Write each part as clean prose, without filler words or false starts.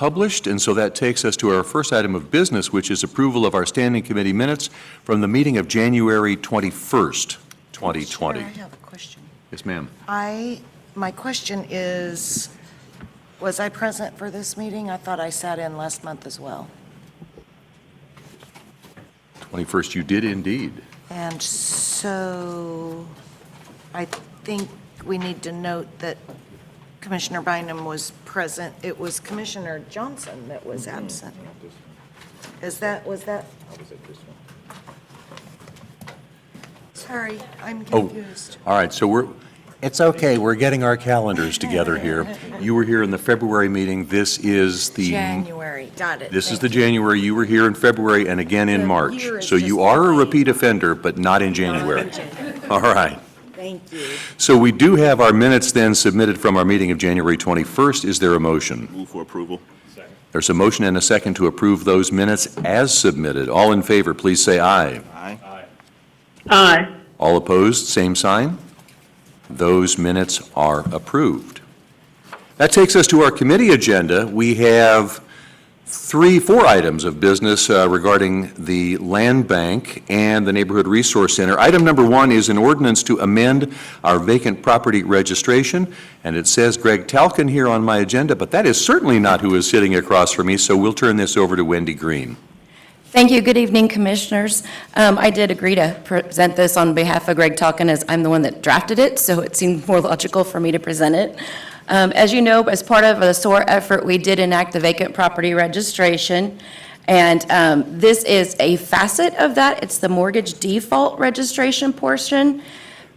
published, and so that takes us to our first item of business, which is approval of our standing committee minutes from the meeting of January 21st, 2020. Chair, I have a question. Yes, ma'am. My question is, was I present for this meeting? I thought I sat in last month as well. 21st, you did indeed. And so I think we need to note that Commissioner Bynum was present. It was Commissioner Johnson that was absent. Was that? Sorry, I'm confused. All right, so it's okay, we're getting our calendars together here. You were here in the February meeting. This is the January, got it. This is Thank the you. January. You were here in February and again in The March. year is So you just are a fine. repeat offender, but not in January. All right. Thank you. So we do have our minutes then submitted from our meeting of January 21st. Is there a motion? Move for approval. There's a motion and a second to approve those minutes as submitted. All in favor, please say aye. Aye. Aye. All opposed, same sign. Those minutes are approved. That takes us to our committee agenda. We have four items of business regarding the Land Bank and the Neighborhood Resource Center. Item number one is an ordinance to amend our vacant property registration, and it says Greg Talkin here on my agenda, but that is certainly not who is sitting across from me, so we'll turn this over to Wendy Green. Thank you. Good evening, Commissioners. I did agree to present this on behalf of Greg Talkin, as I'm the one that drafted it, so it seemed more logical for me to present it. As you know, as part of a SOAR effort, we did enact the vacant property registration, and this is a facet of that. It's the mortgage default registration portion,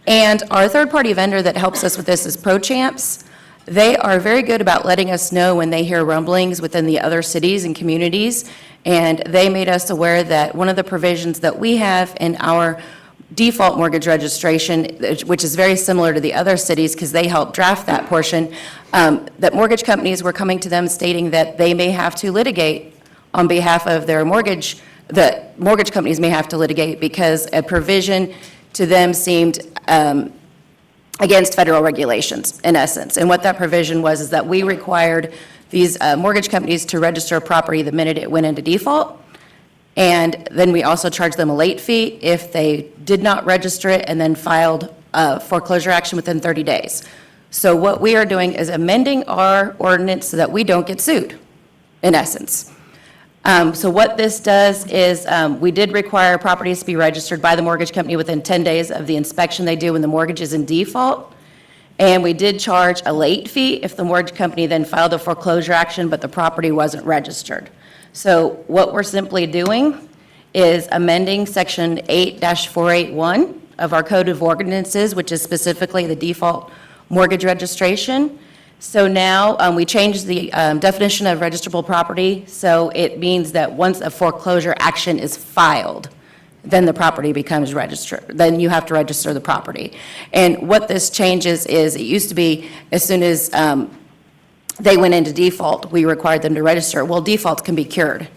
and our third-party vendor that helps us with this is ProChamps. They are very good about letting us know when they hear rumblings within the other cities and communities, and they made us aware that one of the provisions that we have in our default mortgage registration, which is very similar to the other cities because they helped draft that portion, that mortgage companies were coming to them stating that they may have to litigate on behalf of their mortgage, that mortgage companies may have to litigate because a provision to them seemed against federal regulations, in essence. And what that provision was is that we required these mortgage companies to register a property the minute it went into default, and then we also charged them a late fee if they did not register it and then filed a foreclosure action within 30 days. So what we are doing is amending our ordinance so that we don't get sued, in essence. So what this does is we did require properties to be registered by the mortgage company within 10 days of the inspection they do when the mortgage is in default. And we did charge a late fee if the mortgage company then filed a foreclosure action but the property wasn't registered. So what we're simply doing is amending Section 8-481 of our Code of Ordinances, which is specifically the default mortgage registration. So now we changed the definition of registrable property, so it means that once a foreclosure action is filed, then the property becomes registered. Then you have to register the property. And what this changes is, it used to be as soon as they went into default, we required them to register. Well, defaults can be cured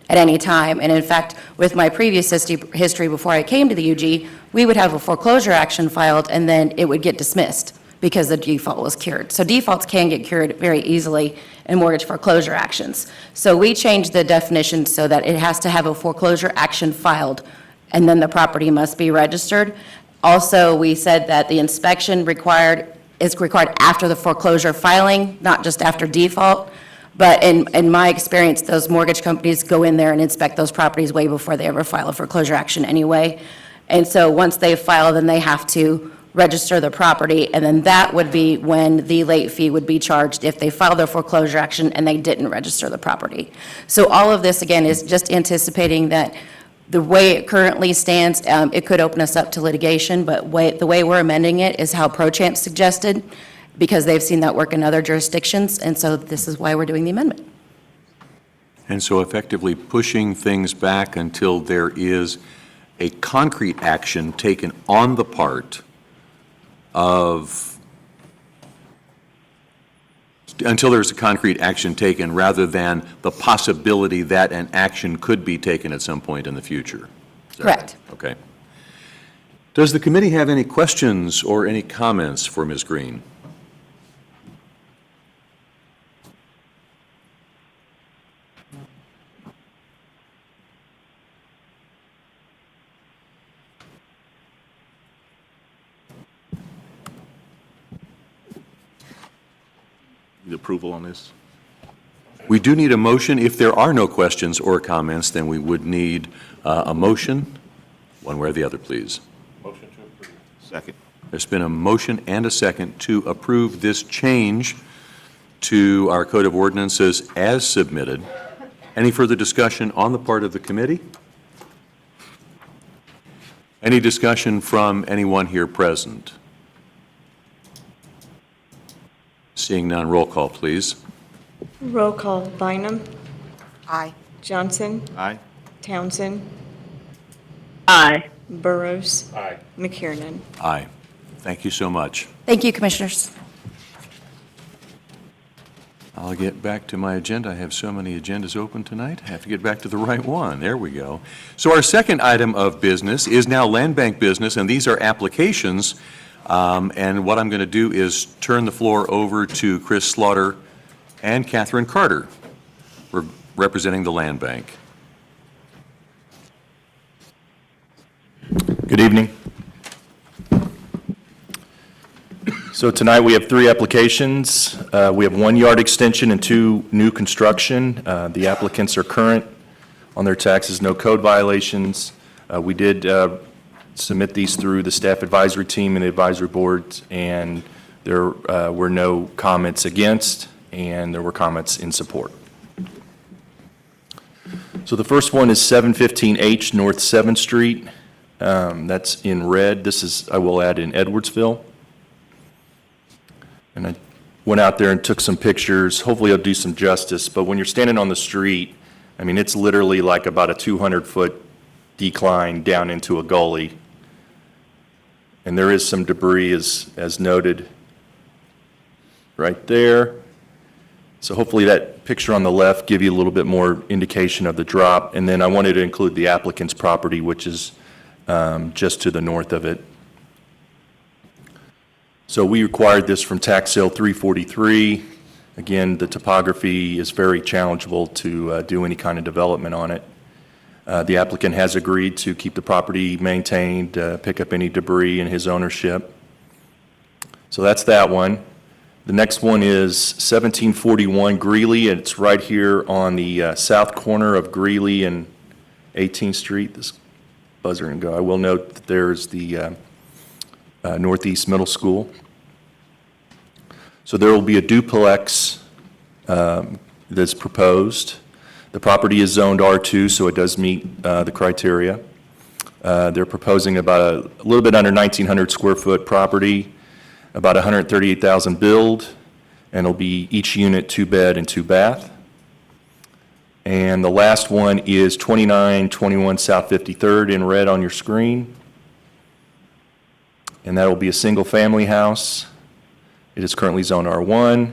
at any time. And in fact, with my previous history before I came to the UG, we would have a foreclosure action filed and then it would get dismissed because the default was cured. So defaults can get cured very easily in mortgage foreclosure actions. So we changed the definition so that it has to have a foreclosure action filed and then the property must be registered. Also, we said that the inspection is required after the foreclosure filing, not just after default. But in my experience, those mortgage companies go in there and inspect those properties way before they ever file a foreclosure action anyway. And so once they file, then they have to register the property, and then that would be when the late fee would be charged if they filed their foreclosure action and they didn't register the property. So all of this, again, is just anticipating that the way it currently stands, it could open us up to litigation, but the way we're amending it is how ProChamps suggested, because they've seen that work in other jurisdictions, and so this is why we're doing the amendment. And so effectively pushing things back until there is a concrete action taken on the part of, until there's a concrete action taken rather than the possibility that an action could be taken at some point in the future. Is that Correct. right? Okay. Does the committee have any questions or any comments for Ms. Green? approval on this? We do need a motion. If there are no questions or comments, then we would need a motion, one way or the other, please. Second. There's been a motion and a second to approve this change to our Code of Ordinances as submitted. Any further discussion on the part of the committee? Any discussion from anyone here present? Seeing none, roll call, please. Roll call, Bynum, Aye. Johnson, Aye. Townsend, Aye. Burrows. McKiernan. Aye. Thank you so much. Thank you, Commissioners. I'll get back to my agenda. I have so many agendas open tonight. I have to get back to the right one. There we go. So our second item of business is now land bank business, and these are applications. And what I'm going to do is turn the floor over to Chris Slaughter and Catherine Carter, representing the land bank. Good evening. So tonight we have 3 applications. We have 1 yard extension and 2 new construction. The applicants are current on their taxes, no code violations. We did submit these through the staff advisory team and the advisory boards, and there were no comments against, and there were comments in support. So the first one is 715H North 7th Street. That's in red. This is, I will add, in Edwardsville. And I went out there and took some pictures. Hopefully I'll do some justice, but when you're standing on the street, I mean, it's literally like about a 200-foot decline down into a gully. And there is some debris, as noted, right there. So hopefully that picture on the left give you a little bit more indication of the drop. And then I wanted to include the applicant's property, which is just to the north of it. So we required this from tax sale 343. Again, the topography is very challengeable to do any kind of development on it. The applicant has agreed to keep the property maintained, pick up any debris in his ownership. So that's that one. The next one is 1741 Greeley, and it's right here on the south corner of Greeley and 18th Street. This buzzer and go. I will note that there's the Northeast Middle School. So there will be a duplex that's proposed. The property is zoned R2, so it does meet the criteria. They're proposing about a little bit under 1,900 square foot property, about 138,000 build, and it'll be each unit 2-bed and 2-bath. And the last one is 2921 South 53rd in red on your screen. And that will be a single-family house. It is currently zoned R1,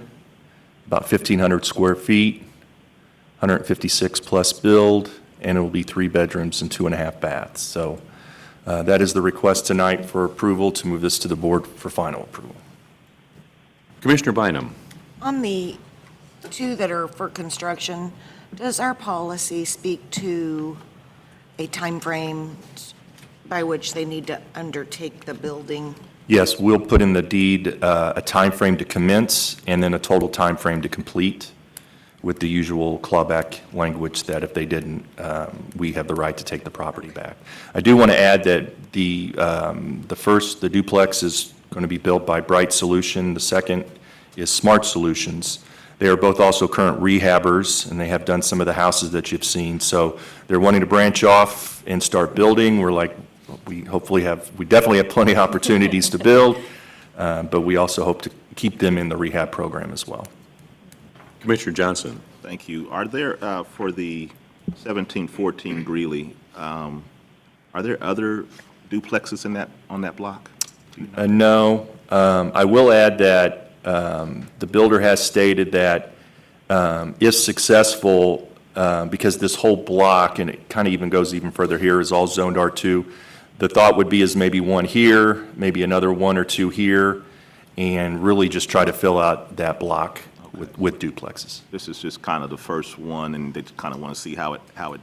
about 1,500 square feet, 156 plus build, and it will be 3 bedrooms and 2.5 baths. So that is the request tonight for approval to move this to the board for final approval. Commissioner Bynum. On the 2 that are for construction, does our policy speak to a time frame by which they need to undertake the building? Yes, we'll put in the deed a time frame to commence and then a total time frame to complete, with the usual clawback language that if they didn't, we have the right to take the property back. I do want to add that the duplex is going to be built by Bright Solution. The second is Smart Solutions. They are both also current rehabbers, and they have done some of the houses that you've seen. So they're wanting to branch off and start building. We definitely have plenty of opportunities to build, but we also hope to keep them in the rehab program as well. Commissioner Johnson. Thank you. Are there, for the 1714 Greeley, are there other duplexes on that block? Do you know? No. I will add that the builder has stated that if successful, because this whole block, and it kind of even goes even further here, is all zoned R2, the thought would be is maybe one here, maybe another 1 or 2 here, and really just try to fill out that block with duplexes. This is just kind of the first one, and they kind of want to see how it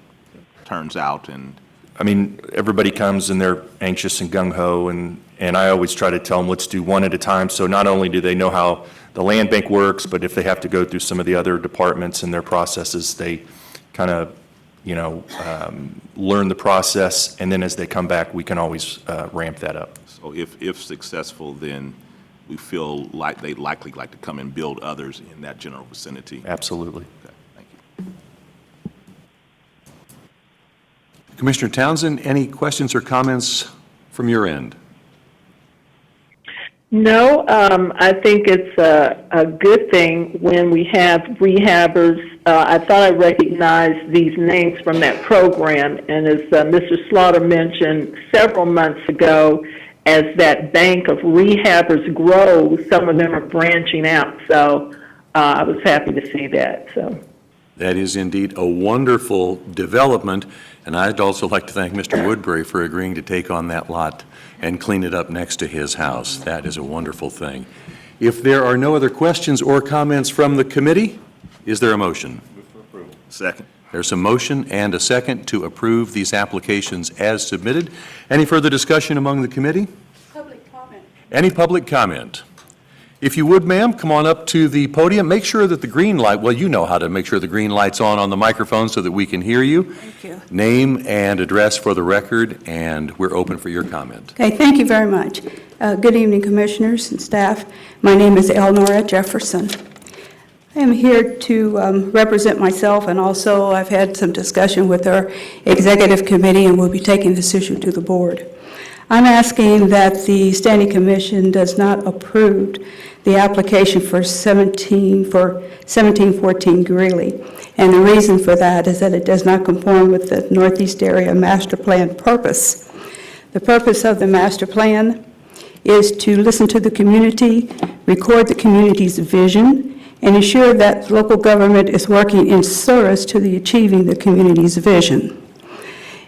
turns out, and I mean, everybody comes and they're anxious and gung-ho, and I always try to tell them, let's do one at a time. So not only do they know how the land bank works, but if they have to go through some of the other departments and their processes, they kind of, learn the process, and then as they come back, we can always ramp that up. So if successful, then we feel like they'd likely like to come and build others in that general vicinity. Absolutely. Okay, thank you. Commissioner Townsend, any questions or comments from your end? No, I think it's a good thing when we have rehabbers. I thought I recognized these names from that program, and as Mr. Slaughter mentioned several months ago, as that bank of rehabbers grows, some of them are branching out. So I was happy to see that. So. That is indeed a wonderful development, and I'd also like to thank Mr. Woodbury for agreeing to take on that lot and clean it up next to his house. That is a wonderful thing. If there are no other questions or comments from the committee, is there a motion? Second. There's a motion and a second to approve these applications as submitted. Any further discussion among the committee? Public comment. Any public comment? If you would, ma'am, come on up to the podium. Make sure that the green light, well, you know how to make sure the green light's on the microphone so that we can hear you. Thank you. Name and address for the record, and we're open for your comment. Okay, thank you very much. Good evening, commissioners and staff. My name is Elnora Jefferson. I am here to represent myself, and also I've had some discussion with our executive committee, and we'll be taking this issue to the board. I'm asking that the Standing Commission does not approve the application for 1714 Greeley. And the reason for that is that it does not conform with the Northeast Area Master Plan purpose. The purpose of the master plan is to listen to the community, record the community's vision, and ensure that local government is working in service to the achieving the community's vision.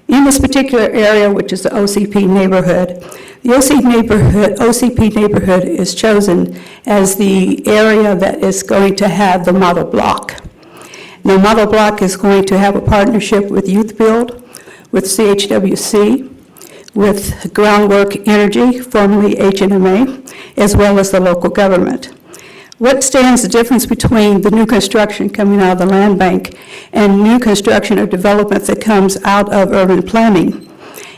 In this particular area, which is the OCP neighborhood, the OCP neighborhood is chosen as the area that is going to have the model block. The model block is going to have a partnership with Youth Build, with CHWC, with Groundwork Energy, formerly HNMA, as well as the local government. What stands the difference between the new construction coming out of the land bank and new construction or development that comes out of urban planning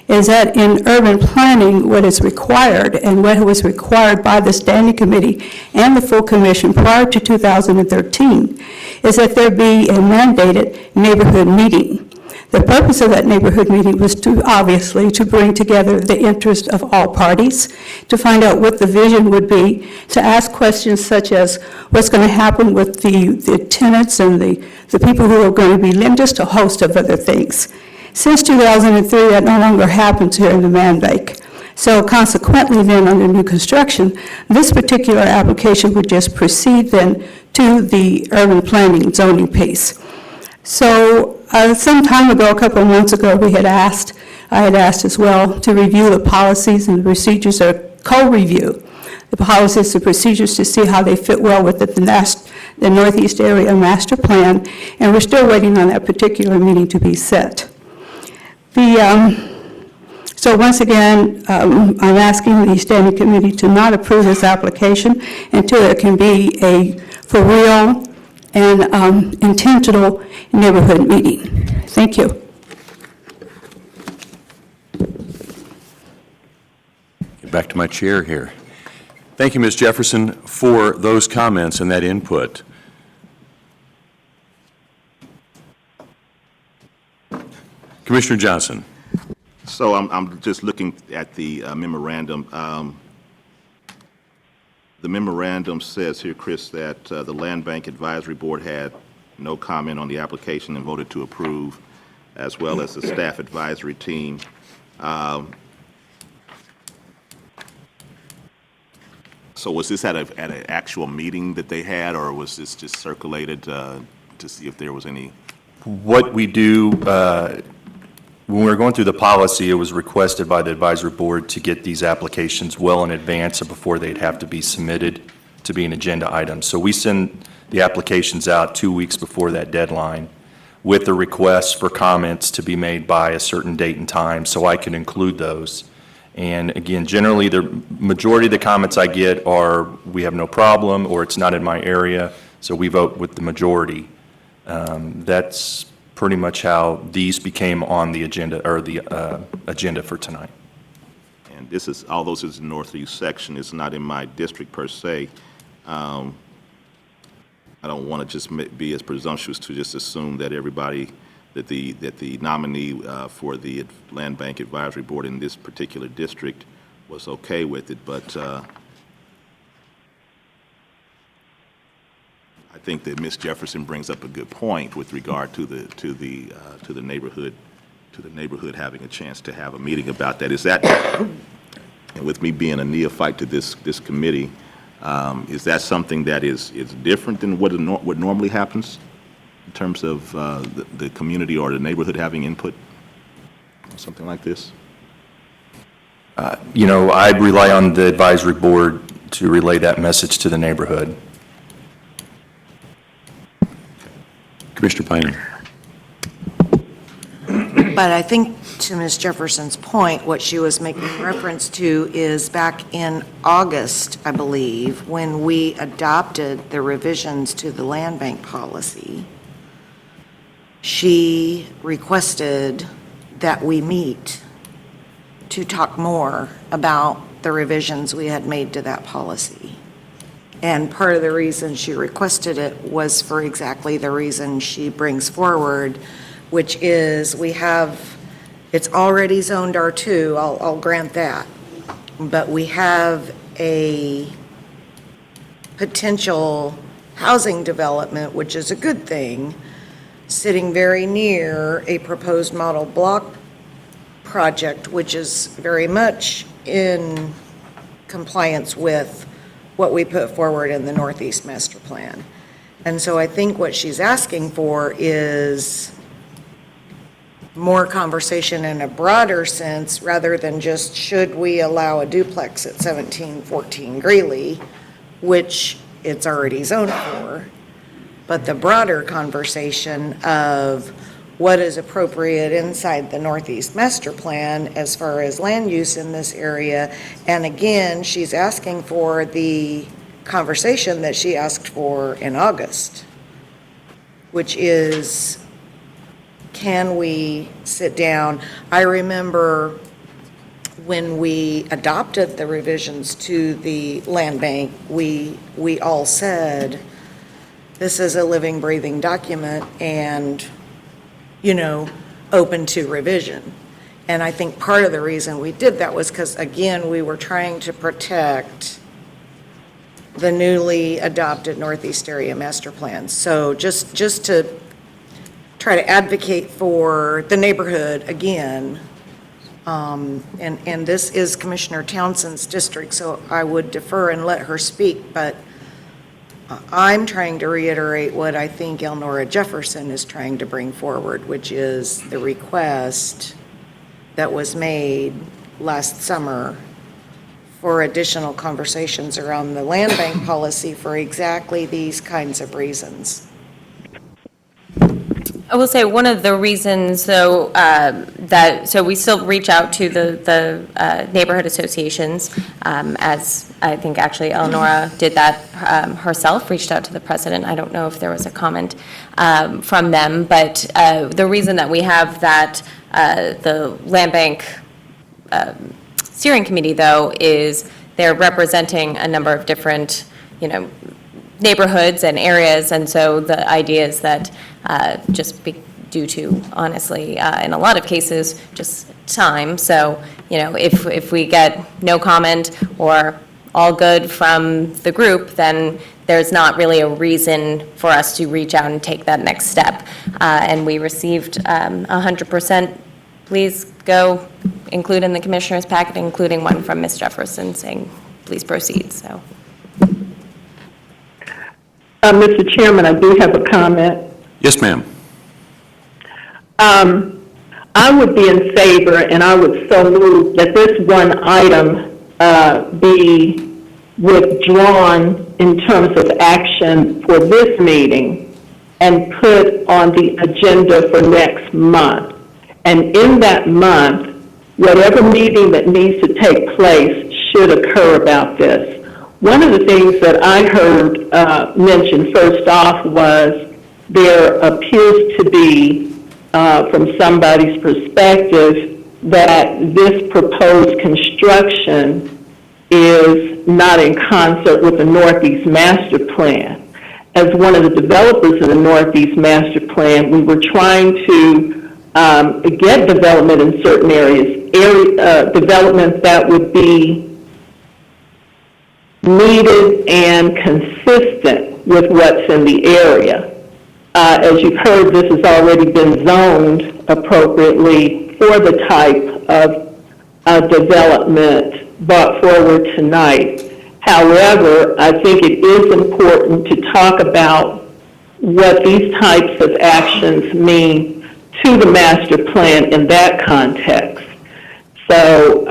is that in urban planning, what is required and what was required by the Standing Committee and the full commission prior to 2013 is that there be a mandated neighborhood meeting. The purpose of that neighborhood meeting was obviously to bring together the interest of all parties, to find out what the vision would be, to ask questions such as what's going to happen with the tenants and the people who are going to be living, just a host of other things. Since 2003, that no longer happens here in the Man Bank. So consequently then, under new construction, this particular application would just proceed then to the urban planning zoning piece. So some time ago, a couple of months ago, I had asked as well to review the policies and the procedures, or co-review the policies and procedures to see how they fit well with the Northeast Area Master Plan, and we're still waiting on that particular meeting to be set. So once again, I'm asking the Standing Committee to not approve this application until there can be a for real and intentional neighborhood meeting. Thank you. Get back to my chair here. Thank you, Ms. Jefferson, for those comments and that input. Commissioner Johnson. So I'm just looking at the memorandum. The memorandum says here, Chris, that the Land Bank Advisory Board had no comment on the application and voted to approve, as well as the staff advisory team. So was this at an actual meeting that they had, or was this just circulated to see if there was any? What we do, when we were going through the policy, it was requested by the advisory board to get these applications well in advance of before they'd have to be submitted to be an agenda item. So we send the applications out 2 weeks before that deadline. with the requests for comments to be made by a certain date and time, so I can include those. And again, generally, the majority of the comments I get are, we have no problem, or it's not in my area, so we vote with the majority. That's pretty much how these became on the agenda, or the agenda for tonight. And this is, although this is the northeast section, it's not in my district per se. I don't want to just be as presumptuous to just assume that everybody, that the nominee for the Land Bank Advisory Board in this particular district was okay with it, but I think that Ms. Jefferson brings up a good point with regard to the neighborhood having a chance to have a meeting about that. Is that, and with me being a neophyte to this committee, is that something that is different than what normally happens in terms of the community or the neighborhood having input on something like this? You know, I rely on the advisory board to relay that message to the neighborhood. Commissioner Bynum? But I think to Ms. Jefferson's point, what she was making reference to is back in August, I believe, when we adopted the revisions to the land bank policy, she requested that we meet to talk more about the revisions we had made to that policy. And part of the reason she requested it was for exactly the reason she brings forward, which is it's already zoned R2, I'll grant that, but we have a potential housing development, which is a good thing, sitting very near a proposed model block project, which is very much in compliance with what we put forward in the Northeast Master Plan. And so I think what she's asking for is more conversation in a broader sense, rather than just, should we allow a duplex at 1714 Greeley, which it's already zoned for, but the broader conversation of what is appropriate inside the Northeast Master Plan as far as land use in this area. And again, she's asking for the conversation that she asked for in August, which is, can we sit down? I remember when we adopted the revisions to the land bank, we all said, this is a living, breathing document and, open to revision. And I think part of the reason we did that was because, again, we were trying to protect the newly adopted Northeast Area Master Plan. So just to try to advocate for the neighborhood again, and this is Commissioner Townsend's district, so I would defer and let her speak, but I'm trying to reiterate what I think Elnora Jefferson is trying to bring forward, which is the request that was made last summer for additional conversations around the land bank policy for exactly these kinds of reasons. I will say one of the reasons, though, so we still reach out to the neighborhood associations, as I think actually Elnora did that herself, reached out to the president. I don't know if there was a comment from them, but the reason that we have that, the land bank steering committee, though, is they're representing a number of different, neighborhoods and areas, and so the idea is that due to, honestly, in a lot of cases, just time. So, if we get no comment or all good from the group, then there's not really a reason for us to reach out and take that next step. And we received 100%, please go include in the commissioner's packet, including one from Ms. Jefferson saying, please proceed, so. Mr. Chairman, I do have a comment. Yes, ma'am. I would be in favor, and I would so move that this one item be withdrawn in terms of action for this meeting, and put on the agenda for next month. And in that month, whatever meeting that needs to take place should occur about this. One of the things that I heard mentioned first off was there appears to be, from somebody's perspective, that this proposed construction is not in concert with the Northeast Master Plan. As one of the developers of the Northeast Master Plan, we were trying to get development in certain areas, development that would be needed and consistent with what's in the area. As you've heard, this has already been zoned appropriately for the type of development brought forward tonight. However, I think it is important to talk about what these types of actions mean to the master plan in that context. So,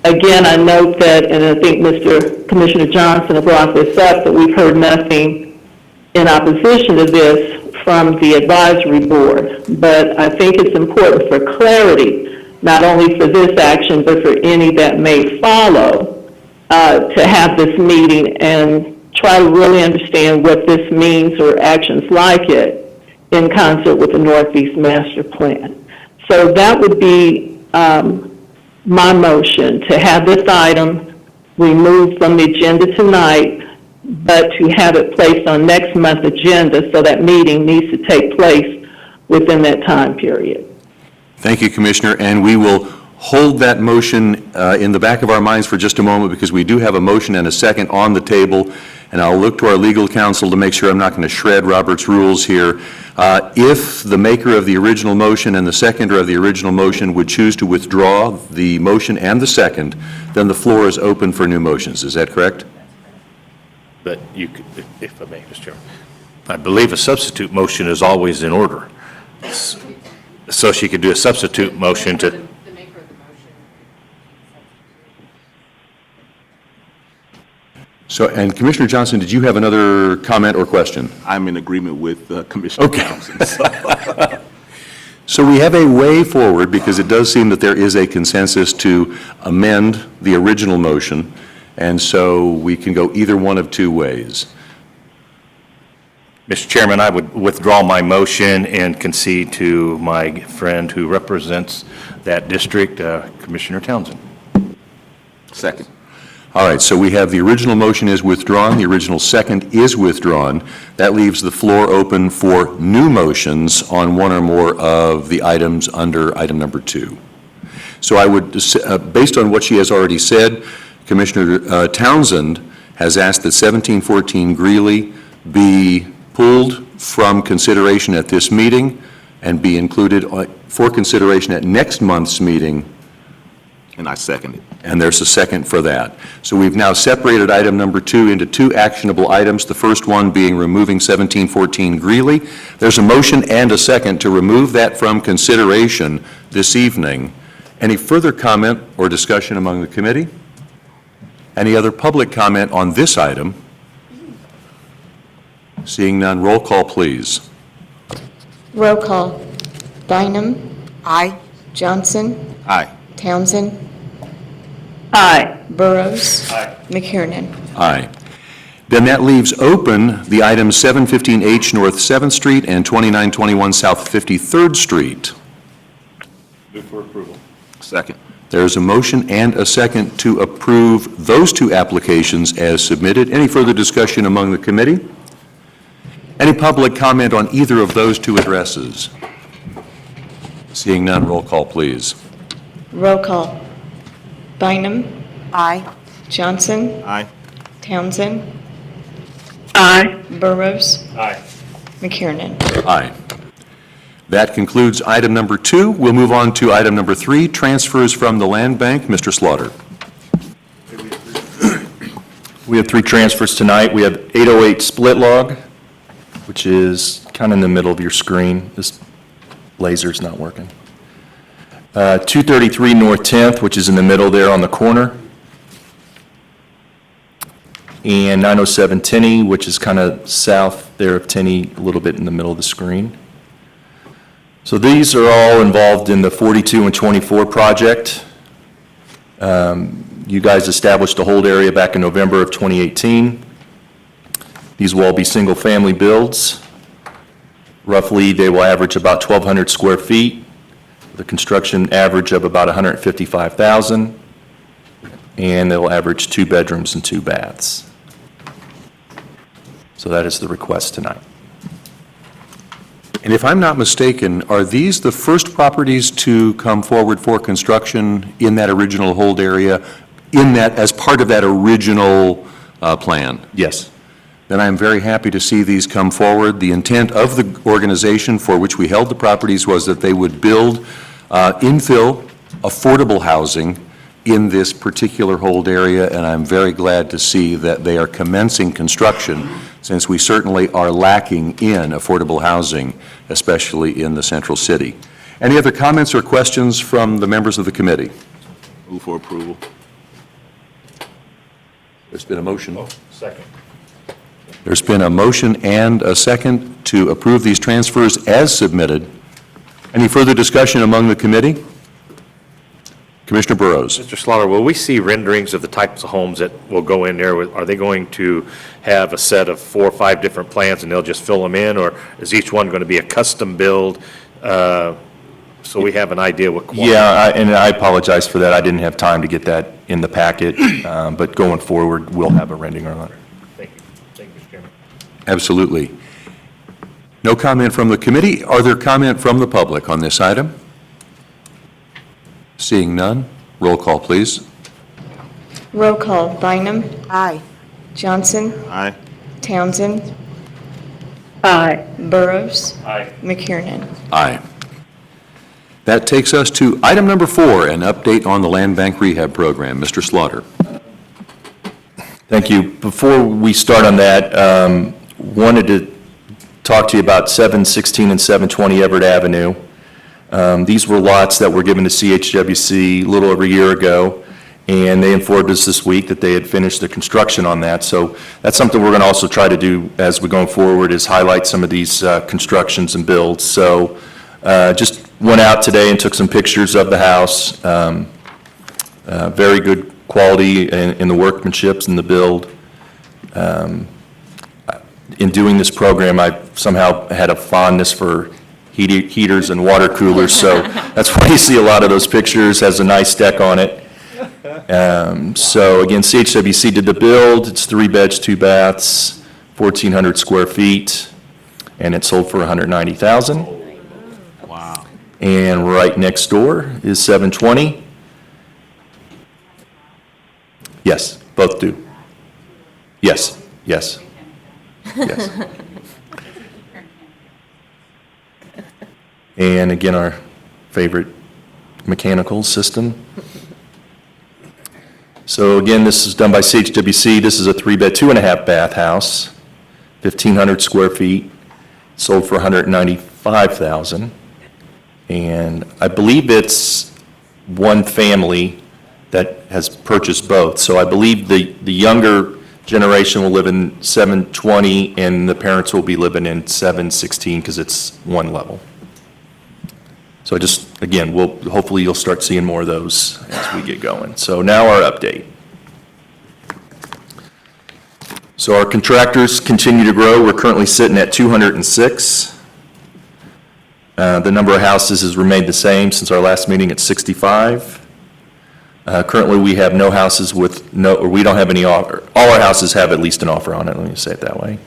again, I note that, and I think Commissioner Johnson brought this up, that we've heard nothing in opposition to this from the advisory board. But I think it's important for clarity, not only for this action, but for any that may follow, to have this meeting and try to really understand what this means or actions like it in concert with the Northeast Master Plan. So that would be my motion, to have this item removed from the agenda tonight, but to have it placed on next month's agenda, so that meeting needs to take place within that time period. Thank you, Commissioner, and we will hold that motion in the back of our minds for just a moment, because we do have a motion and a second on the table, and I'll look to our legal counsel to make sure I'm not going to shred Robert's rules here. If the maker of the original motion and the seconder of the original motion would choose to withdraw the motion and the second, then the floor is open for new motions. Is that correct? But you could, if I may, Mr. Chairman, I believe a substitute motion is always in order. So she could do a substitute motion to. So, and Commissioner Johnson, did you have another comment or question? I'm in agreement with Commissioner Okay. Thompson. So- So we have a way forward, because it does seem that there is a consensus to amend the original motion, and so we can go either one of two ways. Mr. Chairman, I would withdraw my motion and concede to my friend who represents that district, Commissioner Townsend. Second. All right, so we have the original motion is withdrawn, the original second is withdrawn. That leaves the floor open for new motions on one or more of the items under item number 2. So I would, based on what she has already said, Commissioner Townsend has asked that 1714 Greeley be pulled from consideration at this meeting and be included for consideration at next month's meeting. And I second it. And there's a second for that. So we've now separated item number 2 into 2 actionable items, the first one being removing 1714 Greeley. There's a motion and a second to remove that from consideration this evening. Any further comment or discussion among the committee? Any other public comment on this item? Seeing none, roll call, please. Roll call. Bynum, Aye. Johnson, Aye. Townsend, Aye. Burrows. McKiernan. Aye. Then that leaves open the items 715H North 7th Street and 2921 South 53rd Street. Move for approval. Second. There's a motion and a second to approve those 2 applications as submitted. Any further discussion among the committee? Any public comment on either of those 2 addresses? Seeing none, roll call, please. Roll call. Bynum, Aye. Johnson, Aye. Townsend, Aye. Burrows, Aye. McKiernan. Aye. That concludes item number 2. We'll move on to item number 3, transfers from the land bank. Mr. Slaughter. We have 3 transfers tonight. We have 808 Split Log, which is kind of in the middle of your screen. This laser's not working. 233 North 10th, which is in the middle there on the corner. and 907 Tenney, which is kind of south there of Tenney, a little bit in the middle of the screen. So these are all involved in the 42 and 24 project. You guys established a hold area back in November of 2018. These will all be single-family builds. Roughly, they will average about 1,200 square feet, the construction average of about $155,000, and they'll average 2 bedrooms and 2 baths. So that is the request tonight. And if I'm not mistaken, are these the first properties to come forward for construction in that original hold area, in that, as part of that original plan? Yes. Then I'm very happy to see these come forward. The intent of the organization for which we held the properties was that they would build infill, affordable housing in this particular hold area, and I'm very glad to see that they are commencing construction, since we certainly are lacking in affordable housing, especially in the central city. Any other comments or questions from the members of the committee? Move for approval. There's been a motion. Second. There's been a motion and a second to approve these transfers as submitted. Any further discussion among the committee? Commissioner Burrows. Mr. Slaughter, will we see renderings of the types of homes that will go in there? Are they going to have a set of 4 or 5 different plans and they'll just fill them in? Or is each one going to be a custom build, so we have an idea what quality? Yeah, and I apologize for that. I didn't have time to get that in the packet, but going forward, we'll have a rendering on it. Thank you. Thank you, Mr. Chairman. Absolutely. No comment from the committee. Are there comment from the public on this item? Seeing none, roll call, please. Roll call. Bynum. Aye. Johnson. Aye. Townsend. Aye. Burrows. Aye. McKiernan. Aye. That takes us to item number 4, an update on the Land Bank Rehab Program. Mr. Slaughter. Thank you. Before we start on that, wanted to talk to you about 716 and 720 Everett Avenue. These were lots that were given to CHWC a little over a year ago, and they informed us this week that they had finished the construction on that. So that's something we're going to also try to do as we're going forward, is highlight some of these constructions and builds. So just went out today and took some pictures of the house. Very good quality in the workmanship and the build. In doing this program, I somehow had a fondness for heaters and water coolers, so that's why you see a lot of those pictures. Has a nice deck on it. So again, CHWC did the build. It's 3 beds, 2 baths, 1,400 square feet, and it sold for $190,000. Wow. And right next door is 720. Yes, both do. Yes, yes, yes. And again, our favorite mechanical system. So again, this is done by CHWC. This is a 3-bed, 2.5 bath house, 1,500 square feet, sold for $195,000. And I believe it's one family that has purchased both. So I believe the younger generation will live in 720, and the parents will be living in 716 because it's one level. So just, again, hopefully you'll start seeing more of those as we get going. So now our update. So our contractors continue to grow. We're currently sitting at 206. The number of houses has remained the same since our last meeting at 65. Currently, we have no houses with or we don't have any offer. All our houses have at least an offer on it, let me say it that way.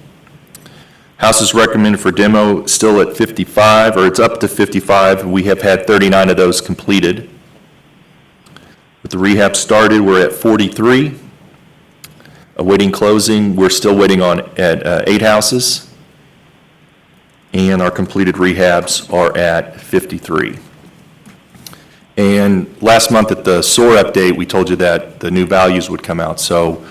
Houses recommended for demo still at 55, or it's up to 55. We have had 39 of those completed. With the rehab started, we're at 43. Awaiting closing, we're still waiting on at 8 houses. And our completed rehabs are at 53. And last month at the SOAR update, we told you that the new values would come out. So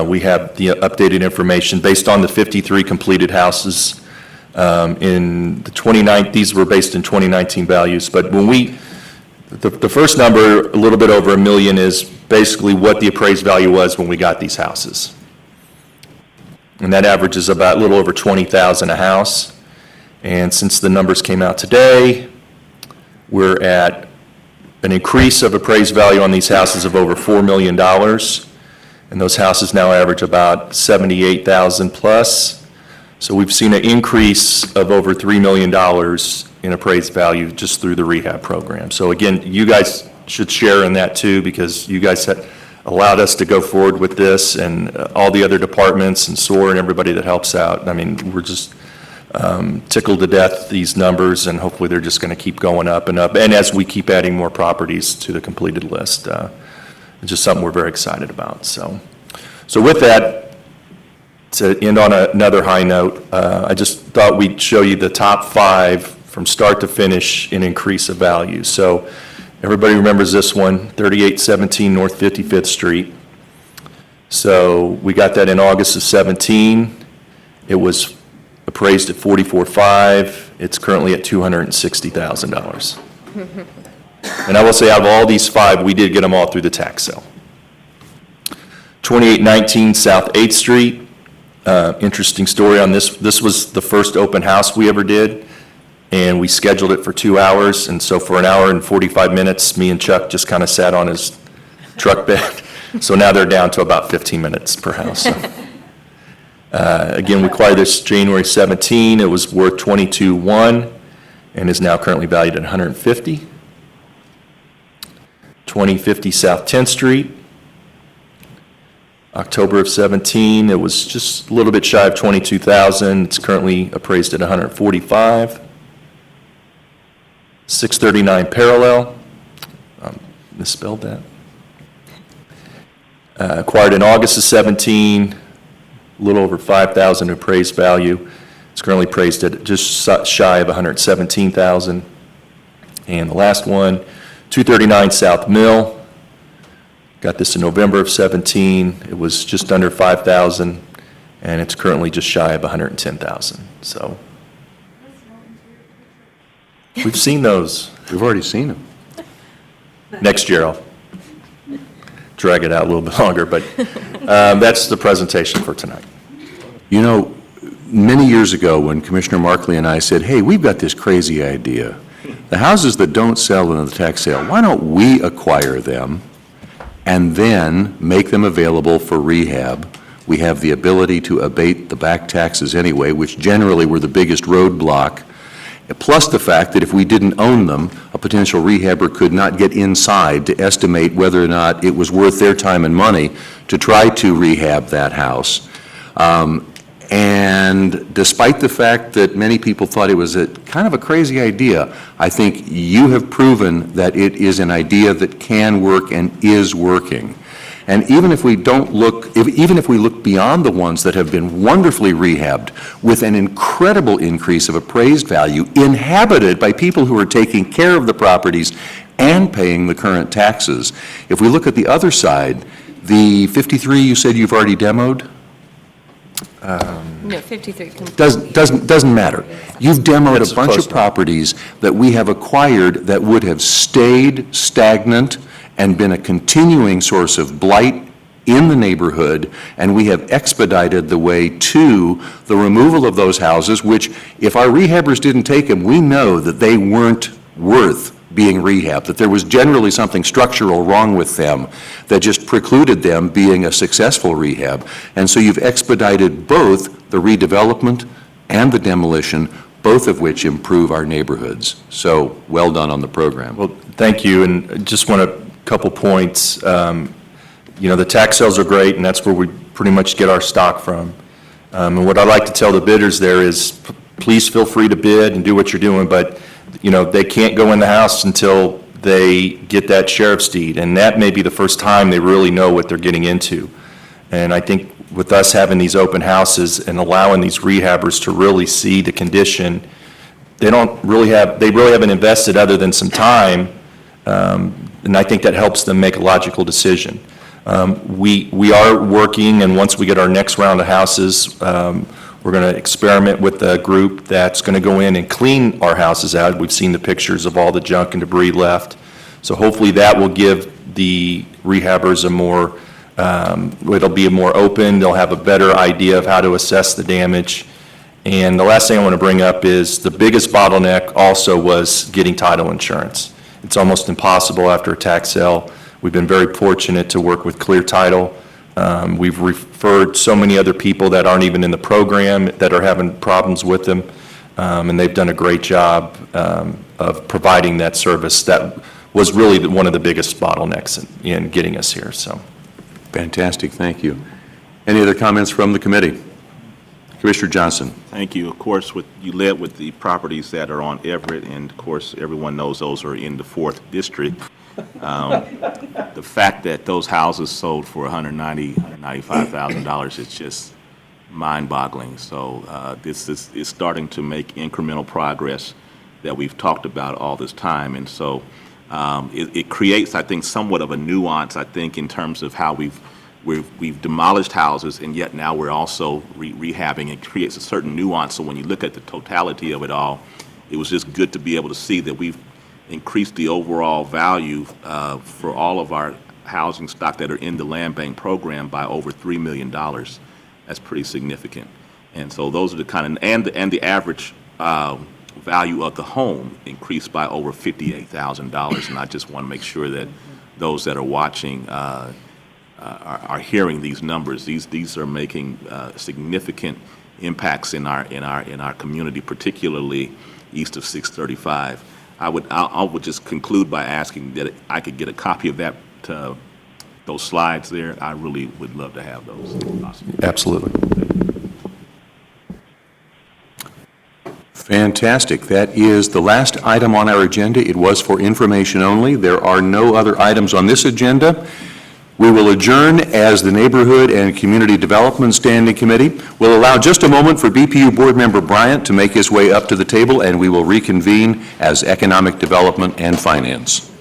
we have the updated information based on the 53 completed houses. In the 2019, these were based in 2019 values. But when the first number, a little bit over $1 million, is basically what the appraised value was when we got these houses. and that averages about a little over $20,000 a house. And since the numbers came out today, we're at an increase of appraised value on these houses of over $4 million. And those houses now average about $78,000 plus. So we've seen an increase of over $3 million in appraised value just through the rehab program. So again, you guys should share in that too, because you guys had allowed us to go forward with this, and all the other departments and SOAR and everybody that helps out. I mean, we're just tickled to death, these numbers, and hopefully they're just going to keep going up and up. And as we keep adding more properties to the completed list, it's just something we're very excited about. So with that, to end on another high note, I just thought we'd show you the top 5 from start to finish in increase of value. So everybody remembers this one, 3817 North 55th Street. So we got that in August of 17. It was appraised at $44,500. It's currently at $260,000. And I will say, out of all these 5, we did get them all through the tax sale. 2819 South 8th Street. Interesting story on this. This was the first open house we ever did, and we scheduled it for 2 hours. And so for an hour and 45 minutes, me and Chuck just kind of sat on his truck bed. So now they're down to about 15 minutes per house. So. Again, we acquired this January 17. It was worth $22,100 and is now currently valued at $150,000. 2050 South 10th Street. October of 17, it was just a little bit shy of $22,000. It's currently appraised at $145,000. 639 Parallel. Misspelled that. Acquired in August of 17. A little over $5,000 appraised value. It's currently appraised at just shy of $117,000. And the last one, 239 South Mill. Got this in November of 17. It was just under $5,000, and it's currently just shy of $110,000. So we've seen those. We've already seen them. Next year, I'll drag it out a little bit longer, but that's the presentation for tonight. You know, many years ago, when Commissioner Markley and I said, hey, we've got this crazy idea. The houses that don't sell in the tax sale, why don't we acquire them and then make them available for rehab? We have the ability to abate the back taxes anyway, which generally were the biggest roadblock, plus the fact that if we didn't own them, a potential rehabber could not get inside to estimate whether or not it was worth their time and money to try to rehab that house. And despite the fact that many people thought it was a kind of a crazy idea, I think you have proven that it is an idea that can work and is working. And even if we don't look, even if we look beyond the ones that have been wonderfully rehabbed with an incredible increase of appraised value, inhabited by people who are taking care of the properties and paying the current taxes, if we look at the other side, the 53 you said you've already demoed? No, 53. Doesn't matter. You've demoed It's a bunch close of enough. properties that we have acquired that would have stayed stagnant and been a continuing source of blight in the neighborhood, and we have expedited the way to the removal of those houses, which, if our rehabbers didn't take them, we know that they weren't worth being rehabbed, that there was generally something structural wrong with them that just precluded them being a successful rehab. And so you've expedited both the redevelopment and the demolition, both of which improve our neighborhoods. So well done on the program. Well, thank you, and just want a couple points. You know, the tax sales are great, and that's where we pretty much get our stock from. And what I'd like to tell the bidders there is, please feel free to bid and do what you're doing, but, you know, they can't go in the house until they get that sheriff's deed, and that may be the first time they really know what they're getting into. And I think with us having these open houses and allowing these rehabbers to really see the condition, they really haven't invested other than some time, and I think that helps them make a logical decision. We are working, and once we get our next round of houses, we're going to experiment with a group that's going to go in and clean our houses out. We've seen the pictures of all the junk and debris left. So hopefully that will give the rehabbers a more It'll be more open, they'll have a better idea of how to assess the damage. And the last thing I want to bring up is the biggest bottleneck also was getting title insurance. It's almost impossible after a tax sale. We've been very fortunate to work with Clear Title. We've referred so many other people that aren't even in the program that are having problems with them, and they've done a great job of providing that service. That was really one of the biggest bottlenecks in getting us here, so. Fantastic, thank you. Any other comments from the committee? Commissioner Johnson. Thank you. Of course, you led with the properties that are on Everett, and of course, everyone knows those are in the 4th District. The fact that those houses sold for $195,000 is just mind-boggling. So this is starting to make incremental progress that we've talked about all this time. And so it creates, I think, somewhat of a nuance, I think, in terms of how we've demolished houses, and yet now we're also rehabbing. It creates a certain nuance. So when you look at the totality of it all, it was just good to be able to see that we've increased the overall value for all of our housing stock that are in the land bank program by over $3 million. That's pretty significant. And so those are the kind of, and the average value of the home increased by over $58,000. And I just want to make sure that those that are watching are hearing these numbers. These are making significant impacts in our community, particularly east of 635. I would just conclude by asking that I could get a copy of that, those slides there. I really would love to have those. Awesome. Absolutely. Fantastic. That is the last item on our agenda. It was for information only. There are no other items on this agenda. We will adjourn as the Neighborhood and Community Development Standing Committee. We'll allow just a moment for BPU Board Member Bryant to make his way up to the table, and we will reconvene as Economic Development and Finance.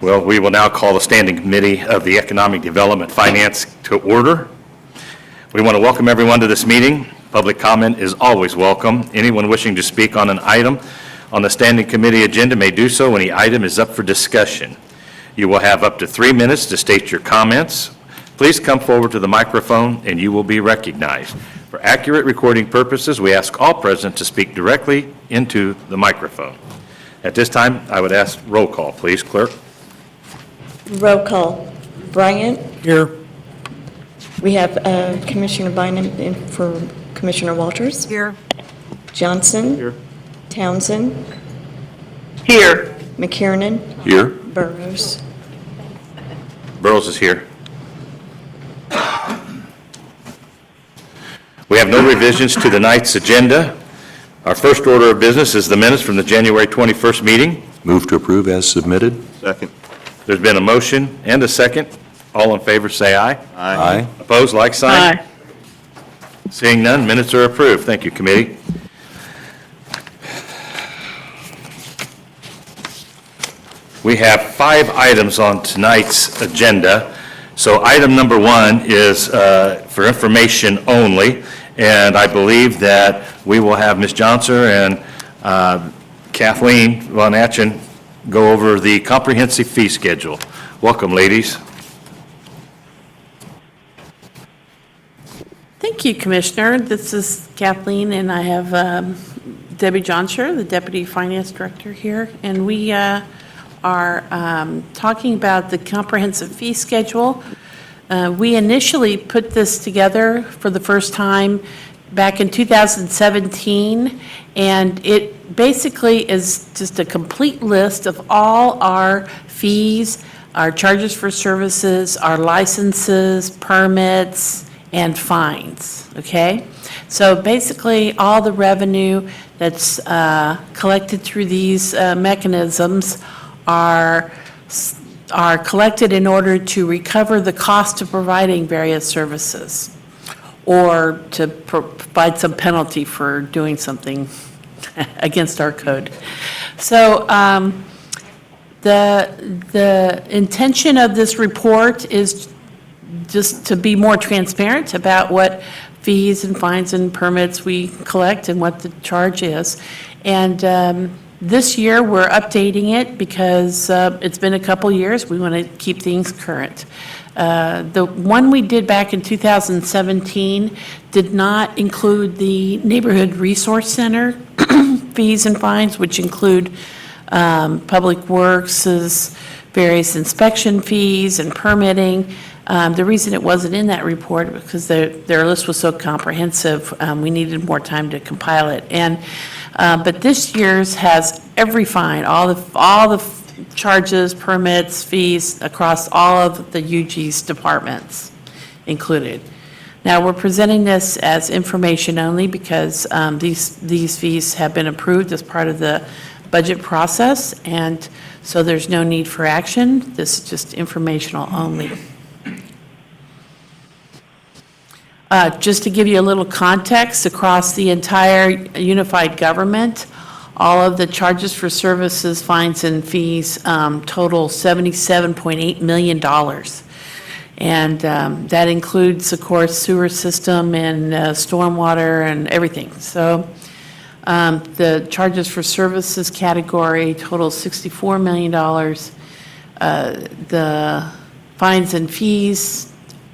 Well, we will now call the Standing Committee of the Economic Development Finance to order. We want to welcome everyone to this meeting. Public comment is always welcome. Anyone wishing to speak on an item on the Standing Committee agenda may do so when the item is up for discussion. You will have up to 3 minutes to state your comments. Please come forward to the microphone and you will be recognized. For accurate recording purposes, we ask all present to speak directly into the microphone. At this time, I would ask roll call, please, clerk. Roll call. Bryant? Here. We have Commissioner Bynum in for Commissioner Walters. Here. Johnson? Here. Townsend? Here. McKiernan? Here. Burrows? Burrows is here. We have no revisions to tonight's agenda. Our first order of business is the minutes from the January 21st meeting. Move to approve as submitted. Second. There's been a motion and a second. All in favor, say aye. Aye. Opposed, like sign. Seeing none, minutes are approved. Thank you, committee. We have 5 items on tonight's agenda. So item number 1 is for information only, and I believe that we will have Ms. Johnson and Kathleen Von Atchen go over the comprehensive fee schedule. Welcome, ladies. Thank you, Commissioner. This is Kathleen, and I have Debbie Johnsher, the Deputy Finance Director here, and we are talking about the comprehensive fee schedule. We initially put this together for the first time back in 2017, and it basically is just a complete list of all our fees, our charges for services, our licenses, permits, and fines, okay? So basically, all the revenue that's collected through these mechanisms are collected in order to recover the cost of providing various services, or to provide some penalty for doing something against our code. So the intention of this report is just to be more transparent about what fees and fines and permits we collect and what the charge is. And this year, we're updating it because it's been a couple years. We want to keep things current. The one we did back in 2017 did not include the Neighborhood Resource Center fees and fines, which include Public Works' various inspection fees and permitting. The reason it wasn't in that report was because their list was so comprehensive, we needed more time to compile it. But this year's has every fine, all the charges, permits, fees across all of the UG's departments included. Now, we're presenting this as information only because these fees have been approved as part of the budget process, and so there's no need for action. This is just informational only. Just to give you a little context, across the entire unified government, all of the charges for services, fines, and fees total $77.8 million. And that includes, of course, sewer system and stormwater and everything. So the charges for services category total $64 million. The fines and fees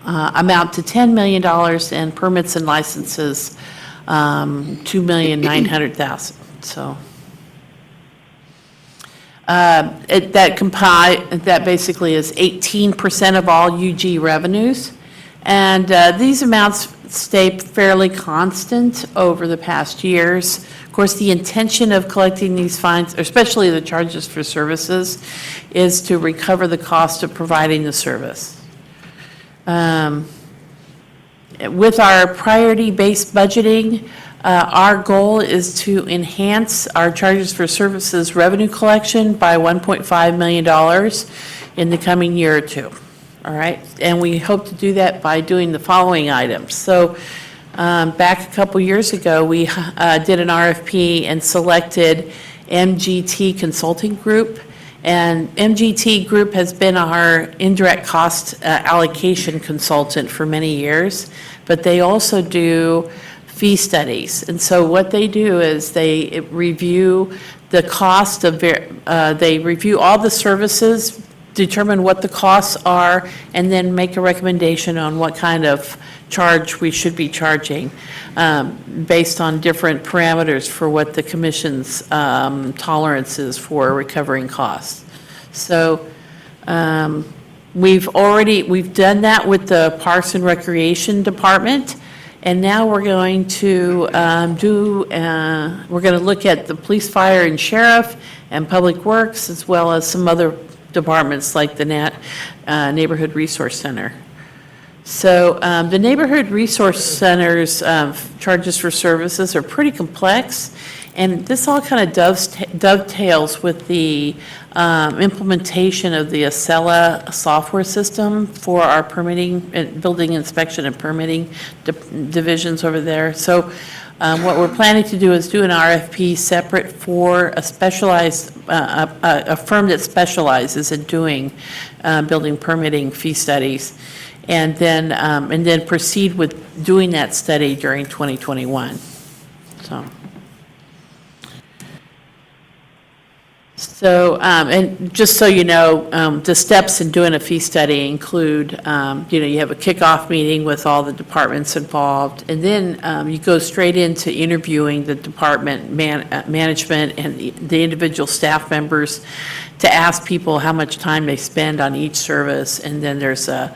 amount to $10 million, and permits and licenses, $2,900,000. So that basically is 18% of all UG revenues, and these amounts stay fairly constant over the past years. Of course, the intention of collecting these fines, especially the charges for services, is to recover the cost of providing the service. With our priority-based budgeting, our goal is to enhance our charges for services revenue collection by $1.5 million in the coming year or two. All right, and we hope to do that by doing the following items. So back a couple years ago, we did an RFP and selected MGT Consulting Group. And MGT Group has been our indirect cost allocation consultant for many years, but they also do fee studies. And so what they do is they review the cost of, they review all the services, determine what the costs are, and then make a recommendation on what kind of charge we should be charging based on different parameters for what the commission's tolerance is for recovering costs. So we've done that with the Parks and Recreation Department, and now we're going to we're going to look at the police, fire, and sheriff, and public works, as well as some other departments like the Neighborhood Resource Center. So the Neighborhood Resource Center's charges for services are pretty complex, and this all kind of dovetails with the implementation of the Acela software system for our permitting, building inspection and permitting divisions over there. So what we're planning to do is do an RFP separate for a specialized, a firm that specializes in doing building permitting fee studies, and then proceed with doing that study during 2021. So, and just so you know, the steps in doing a fee study include, you have a kickoff meeting with all the departments involved, and then you go straight into interviewing the department management and the individual staff members to ask people how much time they spend on each service, and then there's a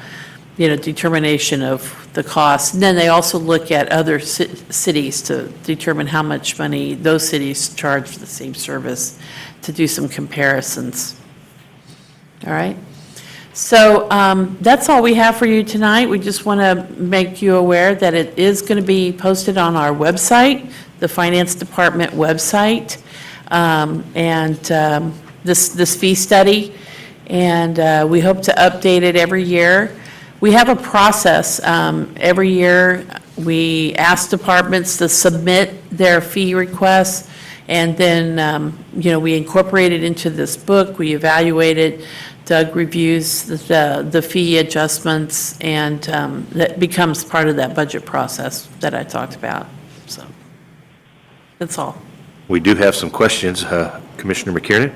determination of the cost. And then they also look at other cities to determine how much money those cities charge for the same service, to do some comparisons. All right? So that's all we have for you tonight. We just want to make you aware that it is going to be posted on our website, the Finance Department website, this fee study, and we hope to update it every year. We have a process. Every year, we ask departments to submit their fee requests, and then, we incorporate it into this book. We evaluate it. Doug reviews the fee adjustments, and that becomes part of that budget process that I talked about. So that's all. We do have some questions. Commissioner McKiernan?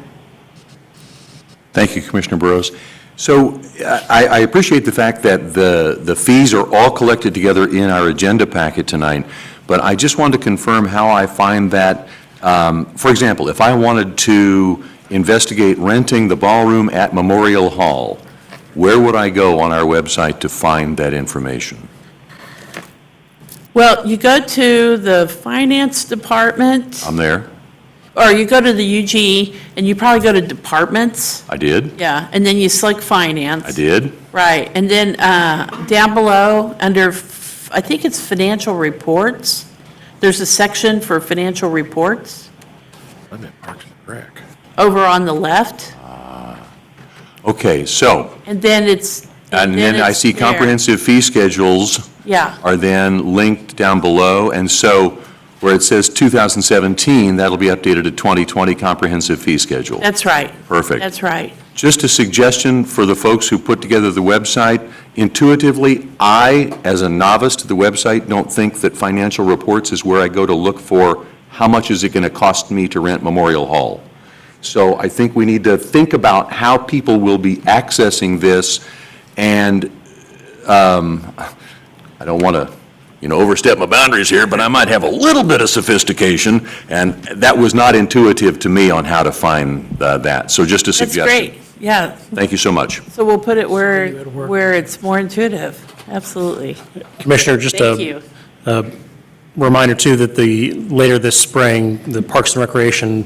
Thank you, Commissioner Burrows. So I appreciate the fact that the fees are all collected together in our agenda packet tonight, but I just wanted to confirm how I find that, for example, if I wanted to investigate renting the ballroom at Memorial Hall, where would I go on our website to find that information? Well, you go to the Finance Department, I'm there. or you go to the UG, and you probably go to Departments. I did. Yeah, and then you select Finance. I did. Right, and then down below, under, I think it's Financial Reports, there's a section for Financial Reports I'm at Parks and Rec. over on the left, Okay, so, and then it's. and then I it's see there. comprehensive fee schedules Yeah, are then linked down below, and so where it says 2017, that'll be updated to 2020 comprehensive fee schedule. that's right. Perfect. That's right. Just a suggestion for the folks who put together the website. Intuitively, I, as a novice to the website, don't think that financial reports is where I go to look for how much is it going to cost me to rent Memorial Hall. So I think we need to think about how people will be accessing this, and I don't want to, overstep my boundaries here, but I might have a little bit of sophistication, and that was not intuitive to me on how to find that. So just a That's suggestion. great, yeah. Thank you so much. So we'll put it where it's more intuitive. Absolutely. Commissioner, just Thank you. a reminder too that later this spring, the Parks and Recreation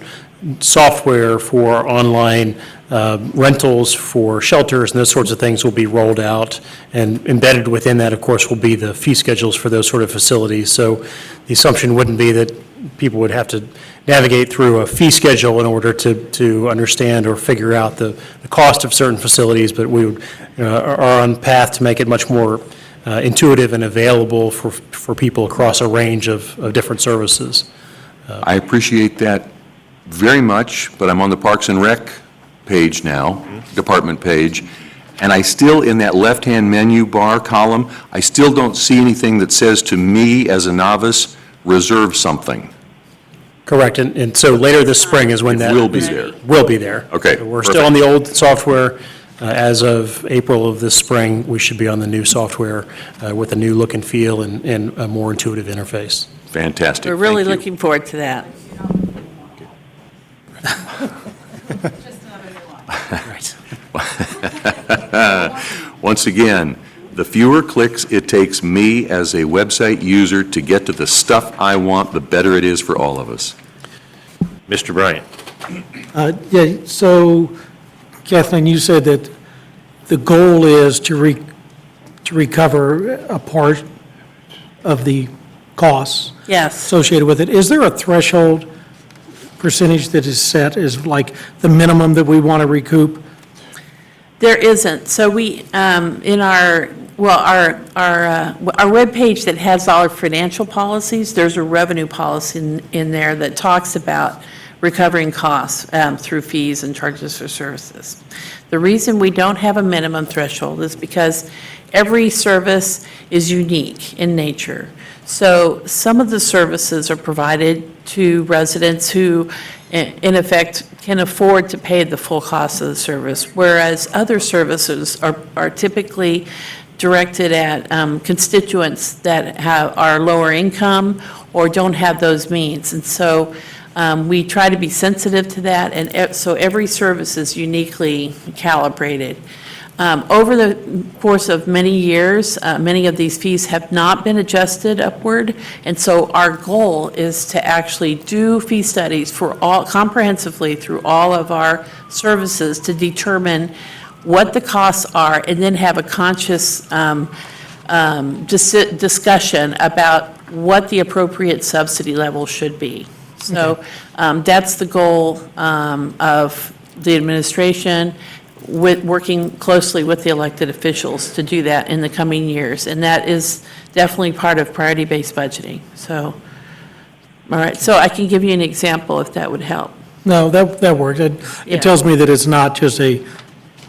software for online rentals for shelters and those sorts of things will be rolled out, and embedded within that, of course, will be the fee schedules for those sort of facilities. So the assumption wouldn't be that people would have to navigate through a fee schedule in order to understand or figure out the cost of certain facilities, but we are on path to make it much more intuitive and available for people across a range of different services. I appreciate that very much, but I'm on the Parks and Rec page now, department page, and I still, in that left-hand menu bar column, I still don't see anything that says to me as a novice, reserve something. Correct, and so later this spring is when It that. will be there. Will be there. Okay, So we're still on the old software. As of April of this spring, we should be on the new software with a new look and feel and a more intuitive interface. Fantastic. We're really Thank you. looking forward to that. Once again, the fewer clicks it takes me as a website user to get to the stuff I want, the better it is for all of us. Mr. Bryant? Yeah, so Kathleen, you said that the goal is to recover a part of the costs Yes. associated with it. Is there a threshold percentage that is set as like the minimum that we want to recoup? There isn't. So we, in our webpage that has all our financial policies, there's a revenue policy in there that talks about recovering costs through fees and charges for services. The reason we don't have a minimum threshold is because every service is unique in nature. So some of the services are provided to residents who, in effect, can afford to pay the full cost of the service, whereas other services are typically directed at constituents that are lower income or don't have those means. And so we try to be sensitive to that, and so every service is uniquely calibrated. Over the course of many years, many of these fees have not been adjusted upward, and so our goal is to actually do fee studies for all, comprehensively through all of our services to determine what the costs are, and then have a conscious discussion about what the appropriate subsidy level should be. So that's the goal of the administration, with working closely with the elected officials to do that in the coming years. And that is definitely part of priority-based budgeting. So, all right, so I can give you an example if that would help. No, that works. Yeah. It tells me that it's not just a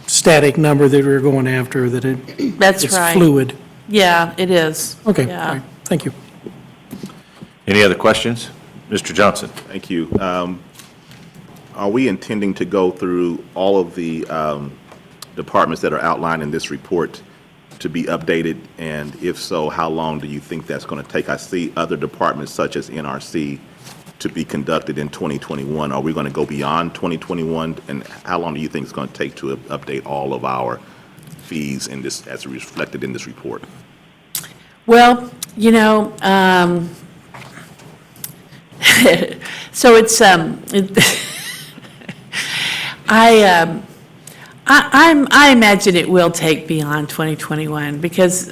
static number that we're going after, that That's it's right. fluid. Yeah, it is. Okay, all Yeah. right, thank you. Any other questions? Mr. Johnson? Thank you. Are we intending to go through all of the departments that are outlined in this report to be updated? And if so, how long do you think that's going to take? I see other departments such as NRC to be conducted in 2021. Are we going to go beyond 2021? And how long do you think it's going to take to update all of our fees in this, as reflected in this report? Well, you know, so it's, I imagine it will take beyond 2021 because,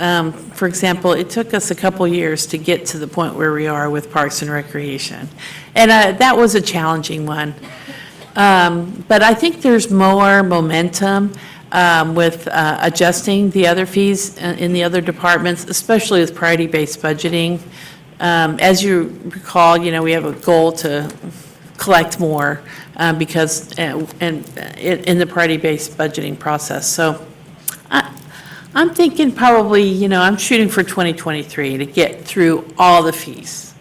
for example, it took us a couple years to get to the point where we are with Parks and Recreation. And that was a challenging one. But I think there's more momentum with adjusting the other fees in the other departments, especially with priority-based budgeting. As you recall, you know, we have a goal to collect more because, and in the priority-based budgeting process. So I'm thinking probably, you know, I'm shooting for 2023 to get through all the fees.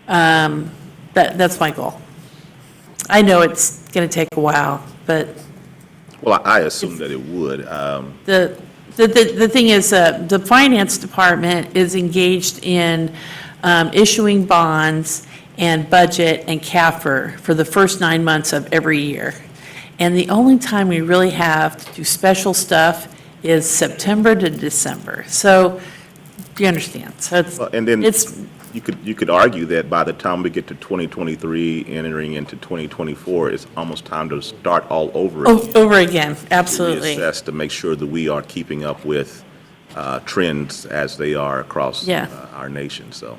That's my goal. I know it's going to take a while, but Well, I assume that it would. the thing is, the finance department is engaged in issuing bonds and budget and CAFR for the first 9 months of every year. And the only time we really have to do special stuff is September to December. So, do you understand? So Well, and then it's, you could argue that by the time we get to 2023, entering into 2024, it's almost time to start all over again. over again, absolutely. Reassess to make sure that we are keeping up with trends as they are across Yeah. our nation, so.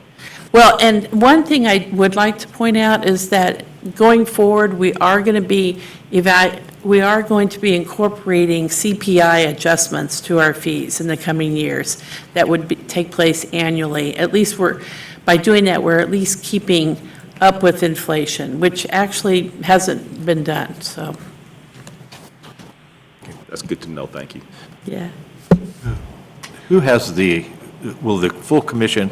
Well, and one thing I would like to point out is that going forward, we are going to be incorporating CPI adjustments to our fees in the coming years that would take place annually. At least by doing that, we're at least keeping up with inflation, which actually hasn't been done, so, That's good to know, thank you. yeah. Who has will the full commission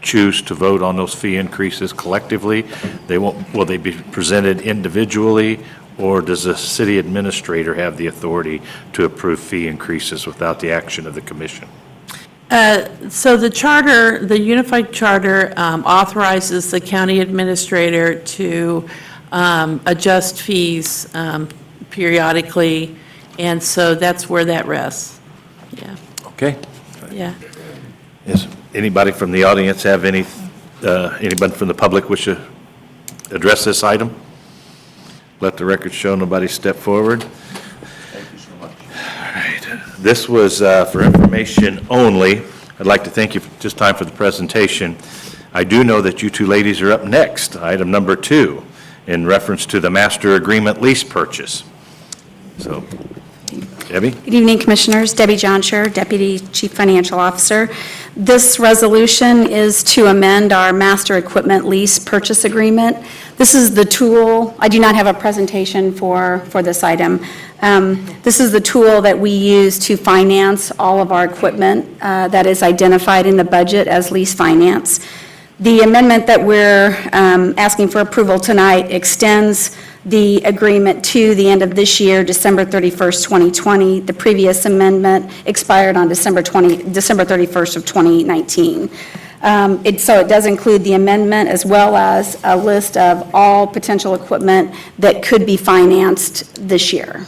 choose to vote on those fee increases collectively? Will they be presented individually, or does the city administrator have the authority to approve fee increases without the action of the commission? So the charter, the unified charter authorizes the county administrator to adjust fees periodically, and so that's where that rests. Yeah, Okay. yeah. Is anybody from the audience have anybody from the public wish to address this item? Let the record show nobody stepped forward. Thank you so much. All right. This was for information only. I'd like to thank you for just time for the presentation. I do know that you two ladies are up next, item number 2, in reference to the master agreement lease purchase. So, Debbie? Good evening, Commissioners. Debbie Johnsher, Deputy Chief Financial Officer. This resolution is to amend our master equipment lease purchase agreement. This is the tool, I do not have a presentation for this item. This is the tool that we use to finance all of our equipment that is identified in the budget as lease finance. The amendment that we're asking for approval tonight extends the agreement to the end of this year, December 31st, 2020. The previous amendment expired on December 31st of 2019. So it does include the amendment as well as a list of all potential equipment that could be financed this year.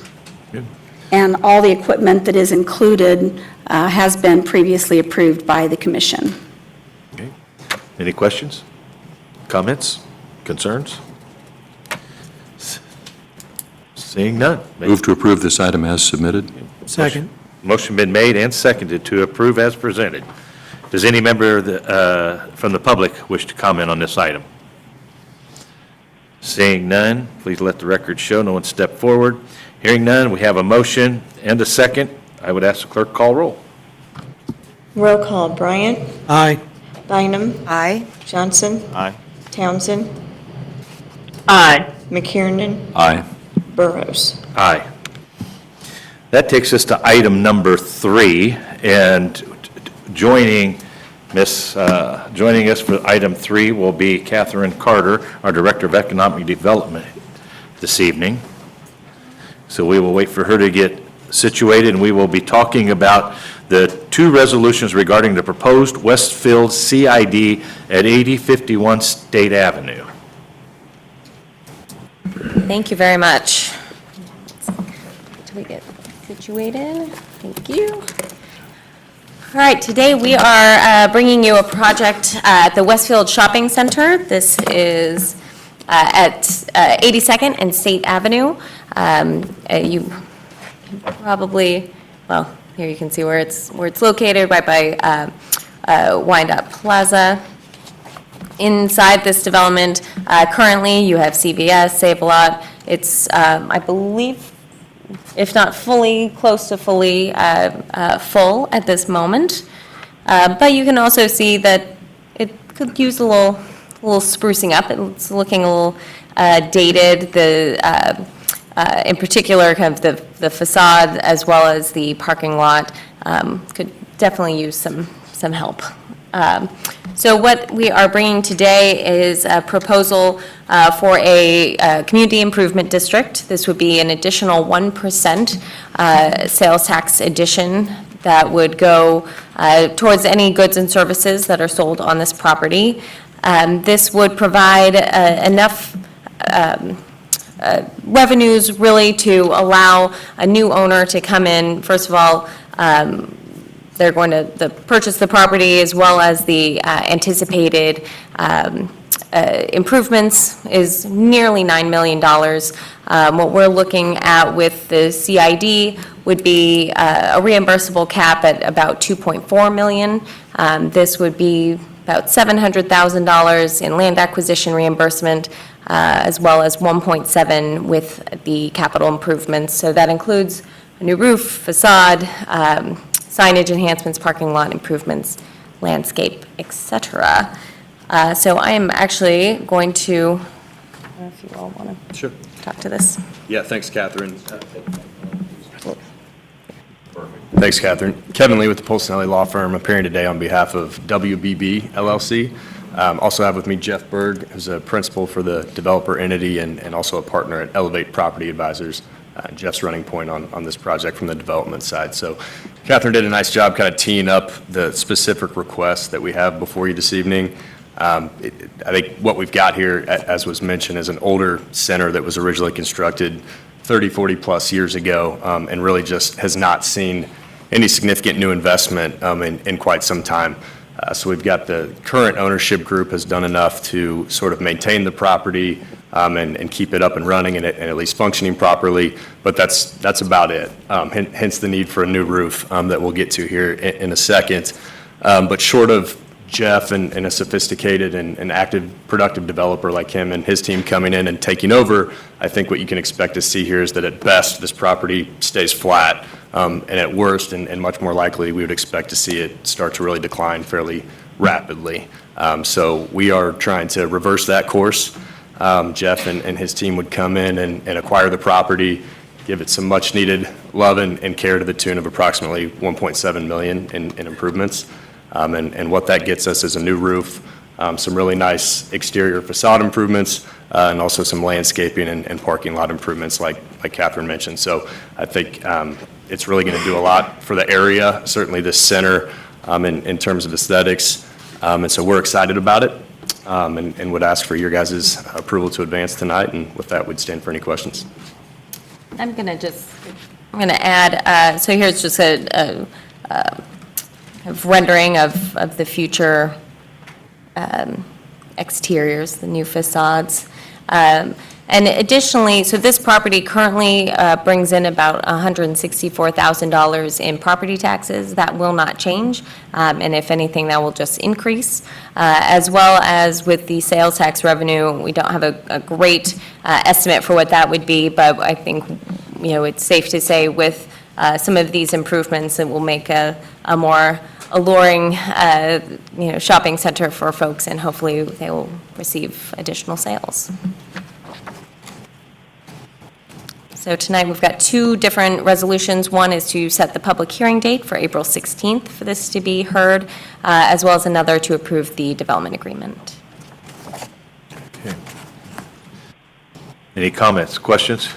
Good. and all the equipment that is included has been previously approved by the commission. Okay. Any questions, comments, concerns? Seeing none. Move to approve this item as submitted. Second. Motion been made and seconded to approve as presented. Does any member from the public wish to comment on this item? Seeing none, please let the record show no one stepped forward. Hearing none, we have a motion and a second. I would ask the clerk call roll. Roll call, Bryant, Aye. Bynum, Aye. Johnson, Aye. Townsend, Aye. McKiernan, Aye. Burrows. Aye. That takes us to item number 3, and joining us for item 3 will be Catherine Carter, our Director of Economic Development this evening. So we will wait for her to get situated, and we will be talking about the 2 resolutions regarding the proposed Westfield CID at 8051 State Avenue. Thank you very much. Until we get situated. Thank you. All right, today we are bringing you a project at the Westfield Shopping Center. This is at 82nd and State Avenue. You probably, well, here you can see where it's located, right by Wind-Up Plaza. Inside this development, currently you have CVS, Save-A-Lot. It's, I believe, if not fully, close to fully full at this moment. But you can also see that it could use a little sprucing up. It's looking a little dated. In particular, kind of the facade as well as the parking lot could definitely use some help. So what we are bringing today is a proposal for a community improvement district. This would be an additional 1% sales tax addition that would go towards any goods and services that are sold on this property. This would provide enough revenues really to allow a new owner to come in. First of all, they're going to purchase the property as well as the anticipated improvements is nearly $9 million. What we're looking at with the CID would be a reimbursable cap at about $2.4 million. This would be about $700,000 in land acquisition reimbursement, as well as 1.7 with the capital improvements. So that includes a new roof, facade, signage enhancements, parking lot improvements, landscape, etc. So I am actually going to, I don't know if you all want to talk to this. Yeah, thanks, Catherine. Thanks, Catherine. Kevin Lee with the Polsinelli Law Firm, appearing today on behalf of WBB LLC. Also have with me Jeff Berg, who's a principal for the developer entity and also a partner at Elevate Property Advisors. Jeff's running point on this project from the development side. So Catherine did a nice job kind of teeing up the specific requests that we have before you this evening. I think what we've got here, as was mentioned, is an older center that was originally constructed 30, 40 plus years ago, and really just has not seen any significant new investment in quite some time. So we've got the current ownership group has done enough to sort of maintain the property and keep it up and running and at least functioning properly, but that's about it. Hence the need for a new roof that we'll get to here in a second. But short of Jeff and a sophisticated and active, productive developer like him and his team coming in and taking over, I think what you can expect to see here is that at best, this property stays flat, and at worst, and much more likely, we would expect to see it start to really decline fairly rapidly. So we are trying to reverse that course. Jeff and his team would come in and acquire the property, give it some much-needed love and care to the tune of approximately $1.7 million in improvements. And what that gets us is a new roof, some really nice exterior facade improvements, and also some landscaping and parking lot improvements like Catherine mentioned. So I think it's really going to do a lot for the area, certainly the center in terms of aesthetics. And so we're excited about it and would ask for your guys' approval to advance tonight. And with that, we'd stand for any questions. I'm going to just I'm going to add, so here's just a rendering of the future exteriors, the new facades. And additionally, so this property currently brings in about $164,000 in property taxes. That will not change, and if anything, that will just increase. As well as with the sales tax revenue, we don't have a great estimate for what that would be, but I think, it's safe to say with some of these improvements, it will make a more alluring, shopping center for folks, and hopefully they will receive additional sales. So tonight, we've got two different resolutions. One is to set the public hearing date for April 16th for this to be heard, as well as another to approve the development agreement. Any comments, questions?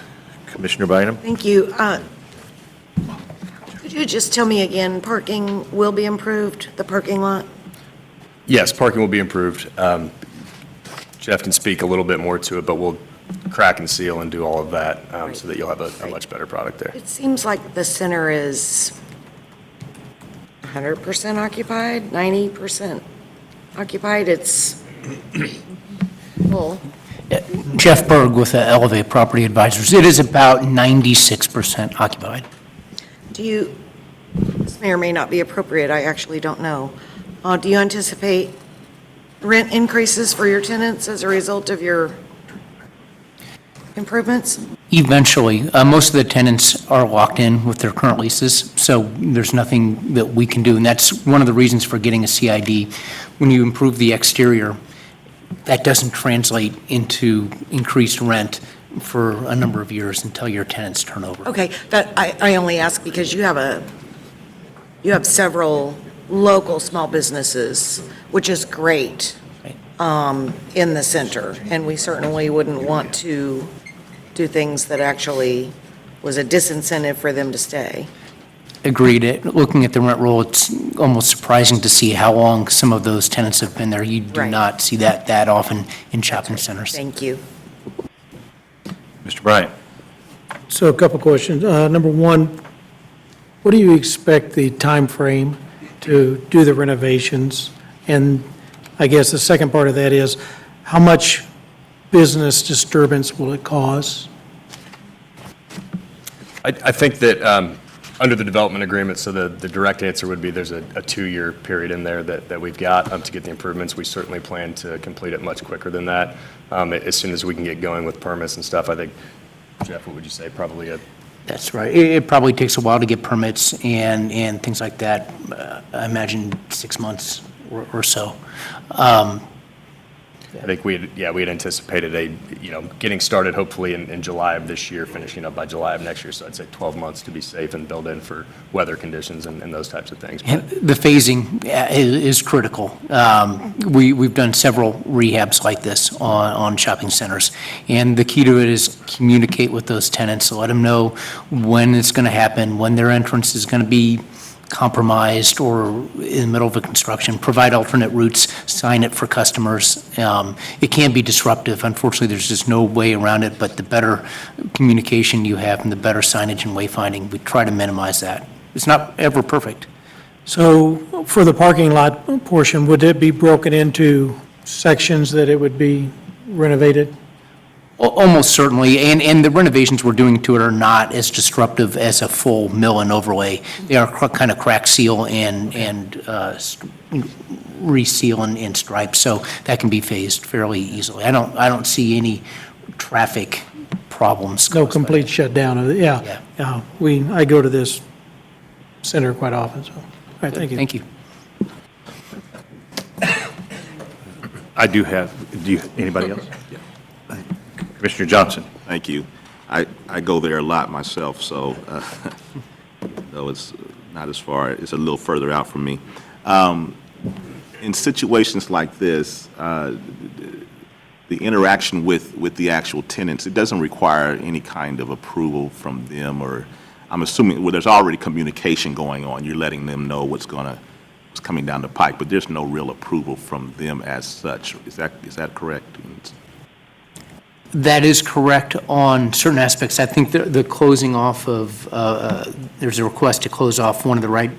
Commissioner Bynum? Thank you. Could you just tell me again, parking will be improved, the parking lot? Yes, parking will be improved. Jeff can speak a little bit more to it, but we'll crack and seal and do all of that so that you'll have a much better product there. It seems like the center is 100% occupied, 90% occupied. It's full. Jeff Berg with Elevate Property Advisors. It is about 96% occupied. This may or may not be appropriate, I actually don't know. Do you anticipate rent increases for your tenants as a result of your improvements? Eventually, most of the tenants are locked in with their current leases, so there's nothing that we can do. And that's one of the reasons for getting a CID. When you improve the exterior, that doesn't translate into increased rent for a number of years until your tenants turn over. Okay, I only ask because you have several local small businesses, which is great, in the center, and we certainly wouldn't want to do things that actually was a disincentive for them to stay. Agreed. Looking at the rent roll, it's almost surprising to see how long some of those tenants have been there. You do Right. not see that often in shopping centers. Thank you. Mr. Bryant? So a couple questions. Number one, what do you expect the time frame to do the renovations? And I guess the second part of that is, how much business disturbance will it cause? I think that under the development agreement, so the direct answer would be there's a 2-year period in there that we've got to get the improvements. We certainly plan to complete it much quicker than that. As soon as we can get going with permits and stuff, I think, Jeff, what would you say? Probably That's right. It probably takes a while to get permits and things like that. I imagine 6 months or so. I think we had anticipated getting started hopefully in July of this year, finishing up by July of next year. So I'd say 12 months to be safe and build in for weather conditions and those types of things. And the phasing is critical. We've done several rehabs like this on shopping centers, and the key to it is communicate with those tenants, let them know when it's going to happen, when their entrance is going to be compromised or in the middle of a construction, provide alternate routes, sign it for customers. It can be disruptive. Unfortunately, there's just no way around it, but the better communication you have and the better signage and wayfinding, we try to minimize that. It's not ever perfect. So for the parking lot portion, would it be broken into sections that it would be renovated? Almost certainly, and the renovations we're doing to it are not as disruptive as a full mill and overlay. They are kind of crack seal and reseal and stripe, so that can be phased fairly easily. I don't see any traffic problems. No complete shutdown of it, yeah. I go to this center quite often, so, all right, thank you. Thank you. Anybody else? Commissioner Johnson? Thank you. I go there a lot myself, so though it's not as far, it's a little further out from me. In situations like this, the interaction with the actual tenants, it doesn't require any kind of approval from them, or I'm assuming, well, there's already communication going on. You're letting them know what's coming down the pike, but there's no real approval from them as such. Is that correct? That is correct on certain aspects. I think the closing off of, there's a request to close off one of the right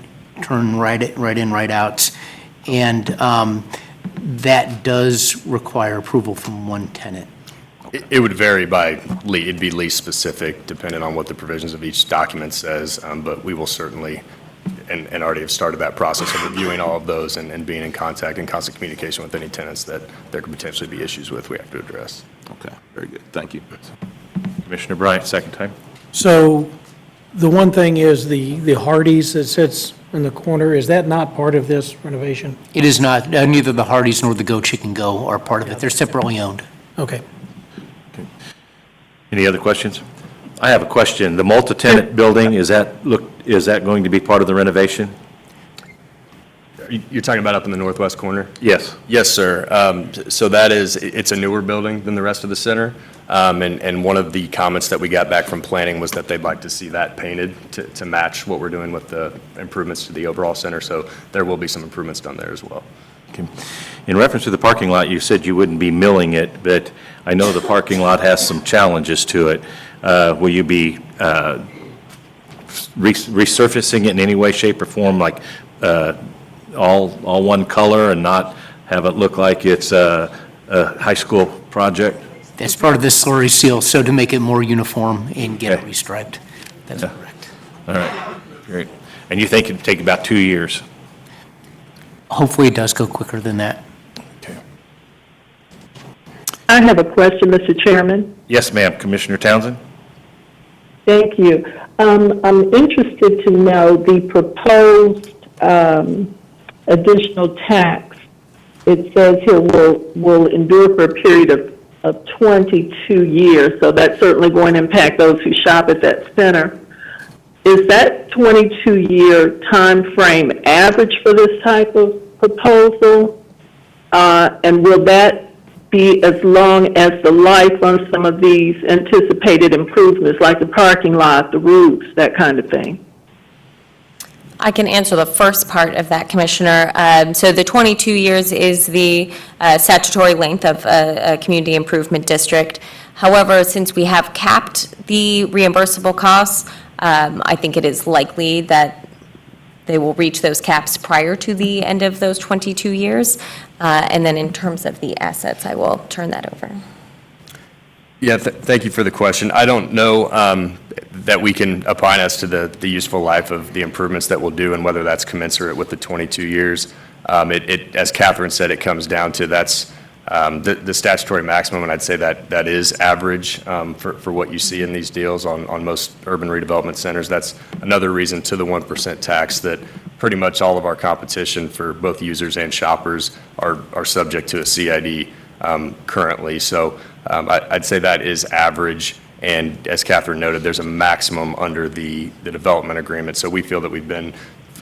turn, right in, right outs. And that does require approval from one tenant. It would vary by, it'd be lease specific, depending on what the provisions of each document says, but we will certainly, and already have started that process of reviewing all of those and being in contact and constant communication with any tenants that there could potentially be issues with we have to address. Okay, very good. Thank you. Commissioner Bryant, second time. So the one thing is the Hardee's that sits in the corner, is that not part of this renovation? It is not, neither the Hardee's nor the Go Chicken Go are part of it. They're separately owned. Okay. Any other questions? I have a question. The multi-tenant building, is that going to be part of the renovation? You're talking about up in the northwest corner? Yes. Yes, sir. So that is, it's a newer building than the rest of the center. And one of the comments that we got back from planning was that they'd like to see that painted to match what we're doing with the improvements to the overall center. So there will be some improvements done there as well. Okay. In reference to the parking lot, you said you wouldn't be milling it, but I know the parking lot has some challenges to it. Will you be resurfacing it in any way, shape, or form, like all one color and not have it look like it's a high school project? That's part of the slurry seal, so to make it more uniform and get it Okay. restriped. That's correct. All right, great. And you think it'd take about 2 years? Hopefully, it does go quicker than that. Okay. I have a question, Mr. Chairman. Yes, ma'am. Commissioner Townsend? Thank you. I'm interested to know the proposed additional tax. It says here will endure for a period of 22 years, so that's certainly going to impact those who shop at that center. Is that 22-year time frame average for this type of proposal? And will that be as long as the life on some of these anticipated improvements, like the parking lot, the roofs, that kind of thing? I can answer the first part of that, Commissioner. So the 22 years is the statutory length of a community improvement district. However, since we have capped the reimbursable costs, I think it is likely that they will reach those caps prior to the end of those 22 years. And then in terms of the assets, I will turn that over. Yeah, thank you for the question. I don't know that we can opine as to the useful life of the improvements that we'll do and whether that's commensurate with the 22 years. As Catherine said, it comes down to that's the statutory maximum, and I'd say that is average for what you see in these deals on most urban redevelopment centers. That's another reason to the 1% tax that pretty much all of our competition for both users and shoppers are subject to a CID currently. So I'd say that is average, and as Catherine noted, there's a maximum under the development agreement. So we feel that we've been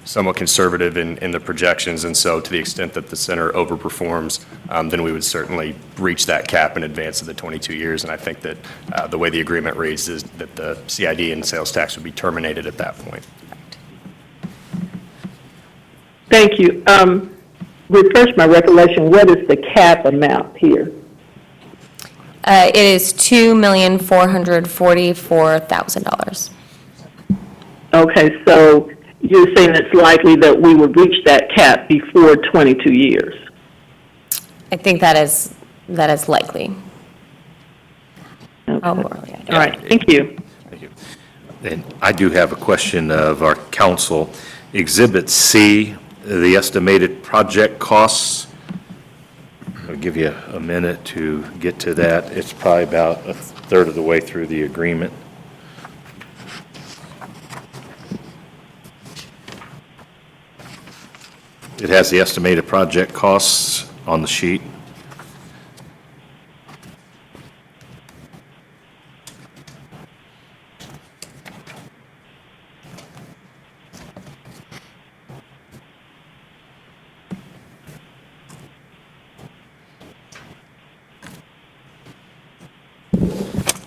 somewhat conservative in the projections, and so to the extent that the center overperforms, then we would certainly reach that cap in advance of the 22 years. And I think that the way the agreement reads is that the CID and sales tax would be terminated at that point. Thank you. Refresh my recollection, what is the cap amount here? It is $2,444,000. Okay, so you're saying it's likely that we would reach that cap before 22 years? I think that is likely. Okay. Oh, All right, thank you. Thank you. And I do have a question of our council. Exhibit C, the estimated project costs. I'll give you a minute to get to that. It's probably about a third of the way through the agreement. It has the estimated project costs on the sheet.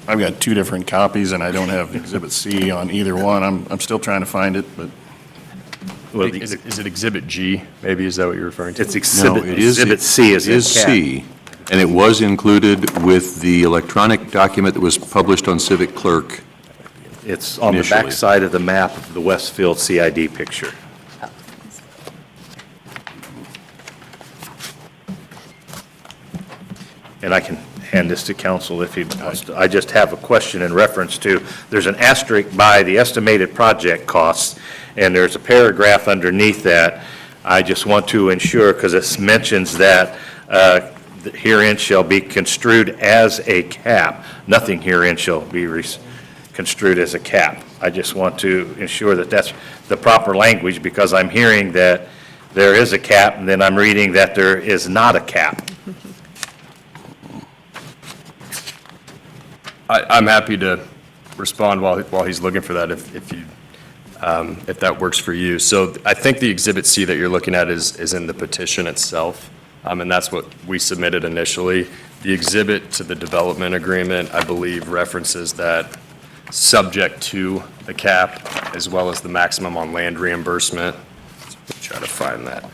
I've got two different copies, and I don't have Exhibit C on either one. I'm still trying to find it, but. Well, Is it Exhibit G, maybe, is that what you're referring to? It's exhibit, No, it is- exhibit C is it is in C. And it was included with the electronic document that was published on Civic Clerk. It's on the Initially. back side of the map of the Westfield CID picture. And I can hand this to council if he wants to. I just have a question in reference to, there's an asterisk by the estimated project costs, and there's a paragraph underneath that. I just want to ensure, because it mentions that herein shall be construed as a cap. Nothing herein shall be construed as a cap. I just want to ensure that that's the proper language, because I'm hearing that there is a cap, and then I'm reading that there is not a cap. I'm happy to respond while he's looking for that, if that works for you. So I think the Exhibit C that you're looking at is in the petition itself, and that's what we submitted initially. The exhibit to the development agreement, I believe, references that subject to the cap, as well as the maximum on land reimbursement. Let's try to find that.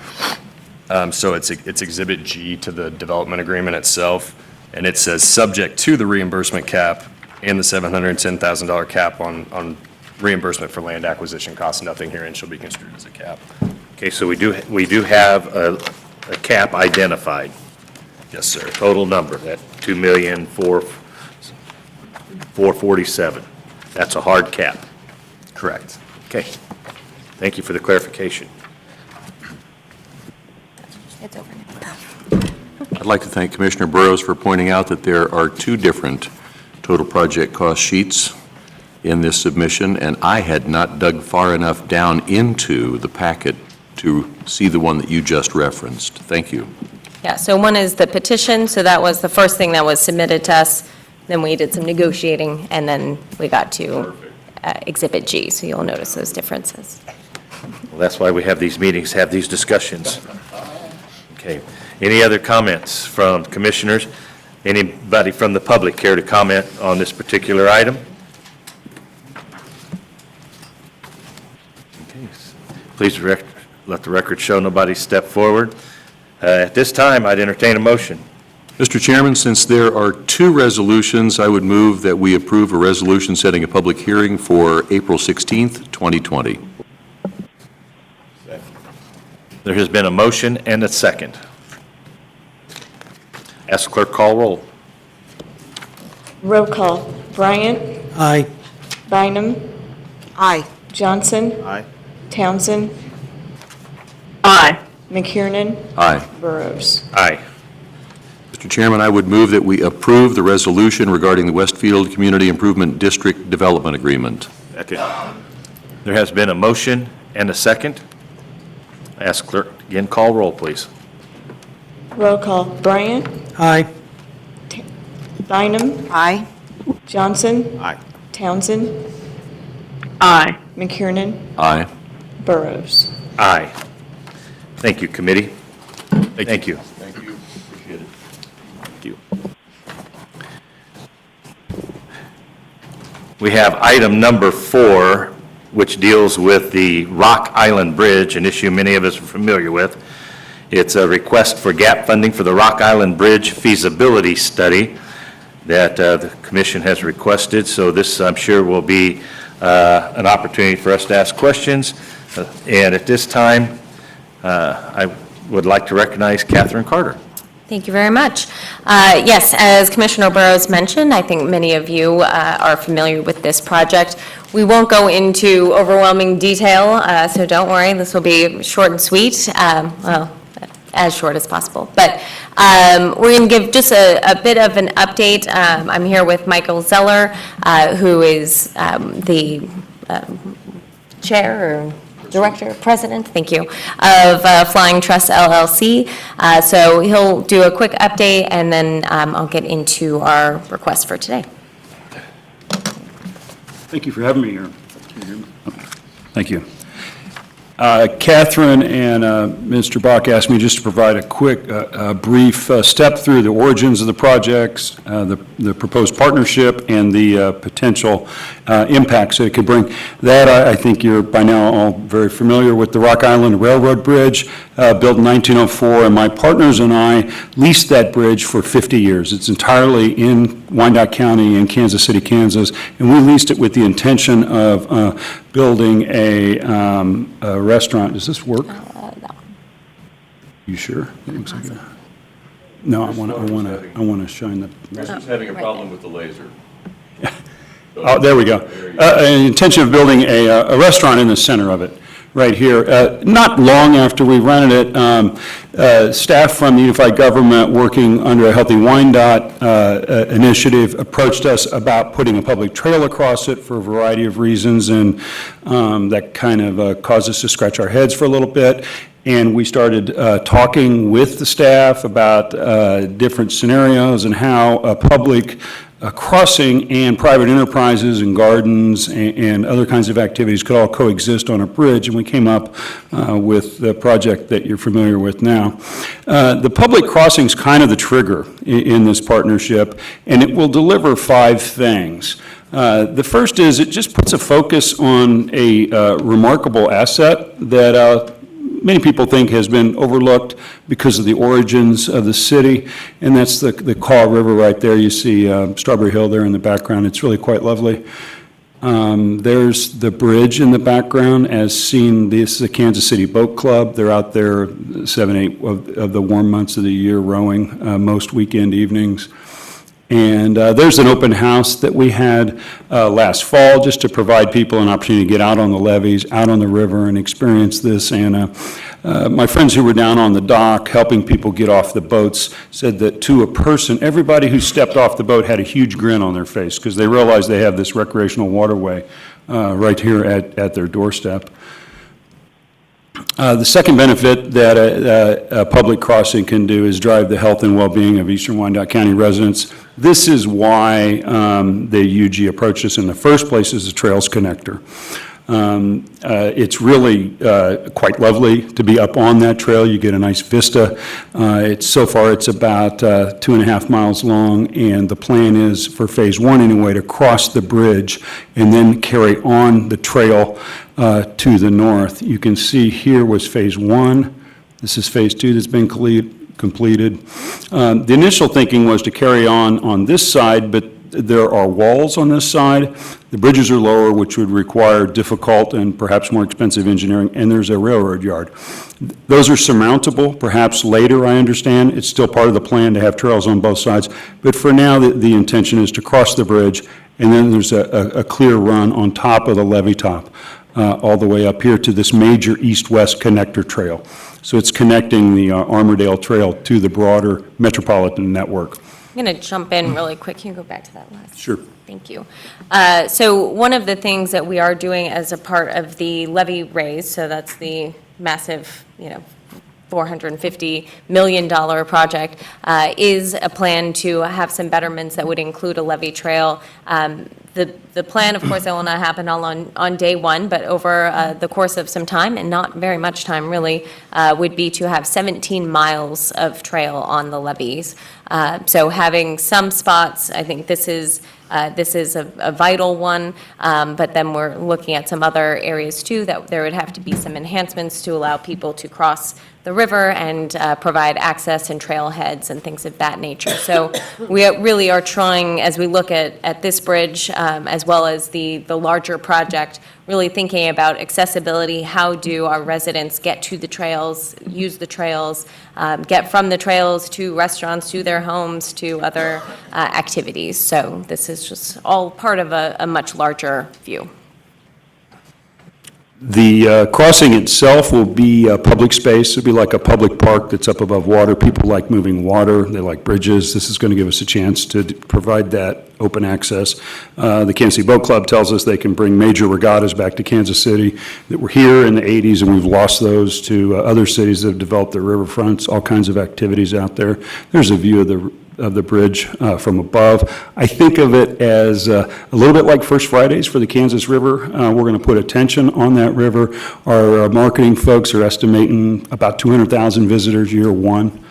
So it's Exhibit G to the development agreement itself. And it says, subject to the reimbursement cap and the $710,000 cap on reimbursement for land acquisition costs, nothing herein shall be construed as a cap. Okay, so we do have a cap identified. Yes, sir. Total number, that $2,447,000. That's a hard cap. Correct. Okay. Thank you for the clarification. It's over now. I'd like to thank Commissioner Burrows for pointing out that there are two different total project cost sheets in this submission, and I had not dug far enough down into the packet to see the one that you just referenced. Thank you. Yeah, so one is the petition, so that was the first thing that was submitted to us. Then we did some negotiating, and then we got to Exhibit G, so you'll notice those differences. Well, that's why we have these meetings, have these discussions. Okay. Any other comments from commissioners? Anybody from the public care to comment on this particular item? Okay. Please let the record show nobody stepped forward. At this time, I'd entertain a motion. Mr. Chairman, since there are two resolutions, I would move that we approve a resolution setting a public hearing for April 16th, 2020. There has been a motion and a second. Ask the clerk call roll. Roll call. Bryant? Aye. Bynum? Aye. Johnson? Aye. Townsend? Aye. McKiernan? Aye. Burrows. Aye. Mr. Chairman, I would move that we approve the resolution regarding the Westfield Community Improvement District Development Agreement. Second. There has been a motion and a second. Ask clerk, again, call roll, please. Roll call. Bryant? Aye. Bynum? Aye. Johnson? Aye. Townsend? Aye. McKiernan? Aye. Burrows. Aye. Thank you, committee. Thank you. Thank you. Appreciate it. Thank you. We have item number 4, which deals with the Rock Island Bridge, an issue many of us are familiar with. It's a request for gap funding for the Rock Island Bridge feasibility study that the commission has requested. So this, I'm sure, will be an opportunity for us to ask questions. And at this time, I would like to recognize Catherine Carter. Thank you very much. Yes, as Commissioner Burrows mentioned, I think many of you are familiar with this project. We won't go into overwhelming detail, so don't worry, this will be short and sweet, well, as short as possible. But we're going to give just a bit of an update. I'm here with Michael Zeller, who is the chair or director, president, thank you, of Flying Trust LLC. So he'll do a quick update, and then I'll get into our request for today. Thank you for having me here. Thank you. Catherine and Mr. Bach asked me just to provide a quick, brief step through the origins of the projects, the proposed partnership, and the potential impacts that it could bring. That, I think you're by now all very familiar with the Rock Island Railroad Bridge. built in 1904, and my partners and I leased that bridge for 50 years. It's entirely in Wyandotte County in Kansas City, Kansas, and we leased it with the intention of building a restaurant. Does this work? You sure? It looks like it. No, I want to shine the. Chris having a problem with the laser. Oh, there we go. An intention of building a restaurant in the center of it, right here. Not long after we rented it, staff from the Unified Government working under a Healthy Wyandotte initiative approached us about putting a public trail across it for a variety of reasons, and that kind of caused us to scratch our heads for a little bit. And we started talking with the staff about different scenarios and how a public crossing and private enterprises and gardens and other kinds of activities could all coexist on a bridge, and we came up with the project that you're familiar with now. The public crossing is kind of the trigger in this partnership, and it will deliver 5 things. The first is it just puts a focus on a remarkable asset that many people think has been overlooked because of the origins of the city, and that's the Kaw River right there. You see Strawberry Hill there in the background. It's really quite lovely. There's the bridge in the background as seen. This is the Kansas City Boat Club. They're out there 7, 8 of the warm months of the year rowing most weekend evenings. And there's an open house that we had last fall just to provide people an opportunity to get out on the levees, out on the river, and experience this. And my friends who were down on the dock helping people get off the boats said that to a person, everybody who stepped off the boat had a huge grin on their face because they realized they have this recreational waterway right here at their doorstep. The second benefit that a public crossing can do is drive the health and well-being of Eastern Wyandotte County residents. This is why the UG approached us in the first place as a Trails Connector. It's really quite lovely to be up on that trail. You get a nice vista. So far, it's about 2.5 miles long, and the plan is for Phase 1 anyway to cross the bridge and then carry on the trail to the north. You can see here was Phase 1. This is Phase 2 that's been completed. The initial thinking was to carry on this side, but there are walls on this side. The bridges are lower, which would require difficult and perhaps more expensive engineering, and there's a railroad yard. Those are surmountable, perhaps later, I understand. It's still part of the plan to have trails on both sides, but for now, the intention is to cross the bridge, and then there's a clear run on top of the levee top, all the way up here to this major east-west connector trail. So it's connecting the Armourdale Trail to the broader metropolitan network. I'm going to jump in really quick. Can you go back to that last? Sure. Thank you. So one of the things that we are doing as a part of the levy raise, so that's the massive, $450 million project, is a plan to have some betterments that would include a levee trail. The plan, of course, that will not happen all on day one, but over the course of some time, and not very much time really, would be to have 17 miles of trail on the levees. So having some spots, I think this is a vital one, but then we're looking at some other areas too that there would have to be some enhancements to allow people to cross the river and provide access and trailheads and things of that nature. So we really are trying, as we look at this bridge, as well as the larger project, really thinking about accessibility. How do our residents get to the trails, use the trails, get from the trails to restaurants, to their homes, to other activities? So this is just all part of a much larger view. The crossing itself will be a public space. It'll be like a public park that's up above water. People like moving water. They like bridges. This is going to give us a chance to provide that open access. The Kansas City Boat Club tells us they can bring major regattas back to Kansas City that were here in the 80s, and we've lost those to other cities that have developed their riverfronts, all kinds of activities out there. There's a view of the bridge from above. I think of it as a little bit like First Fridays for the Kansas River. We're going to put attention on that river. Our marketing folks are estimating about 200,000 visitors year one.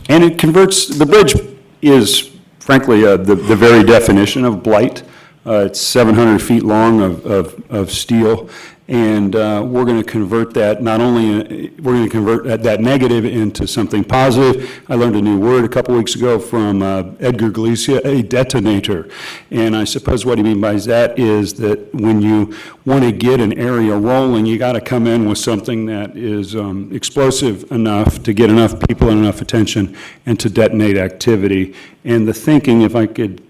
And the bridge is frankly the very definition of blight It's 700 feet long of steel, and we're going to convert that, not only, we're going to convert that negative into something positive. I learned a new word a couple weeks ago from Edgar Galicia, a detonator. And I suppose what he means by that is that when you want to get an area rolling, you got to come in with something that is explosive enough to get enough people and enough attention and to detonate activity. And the thinking, if I could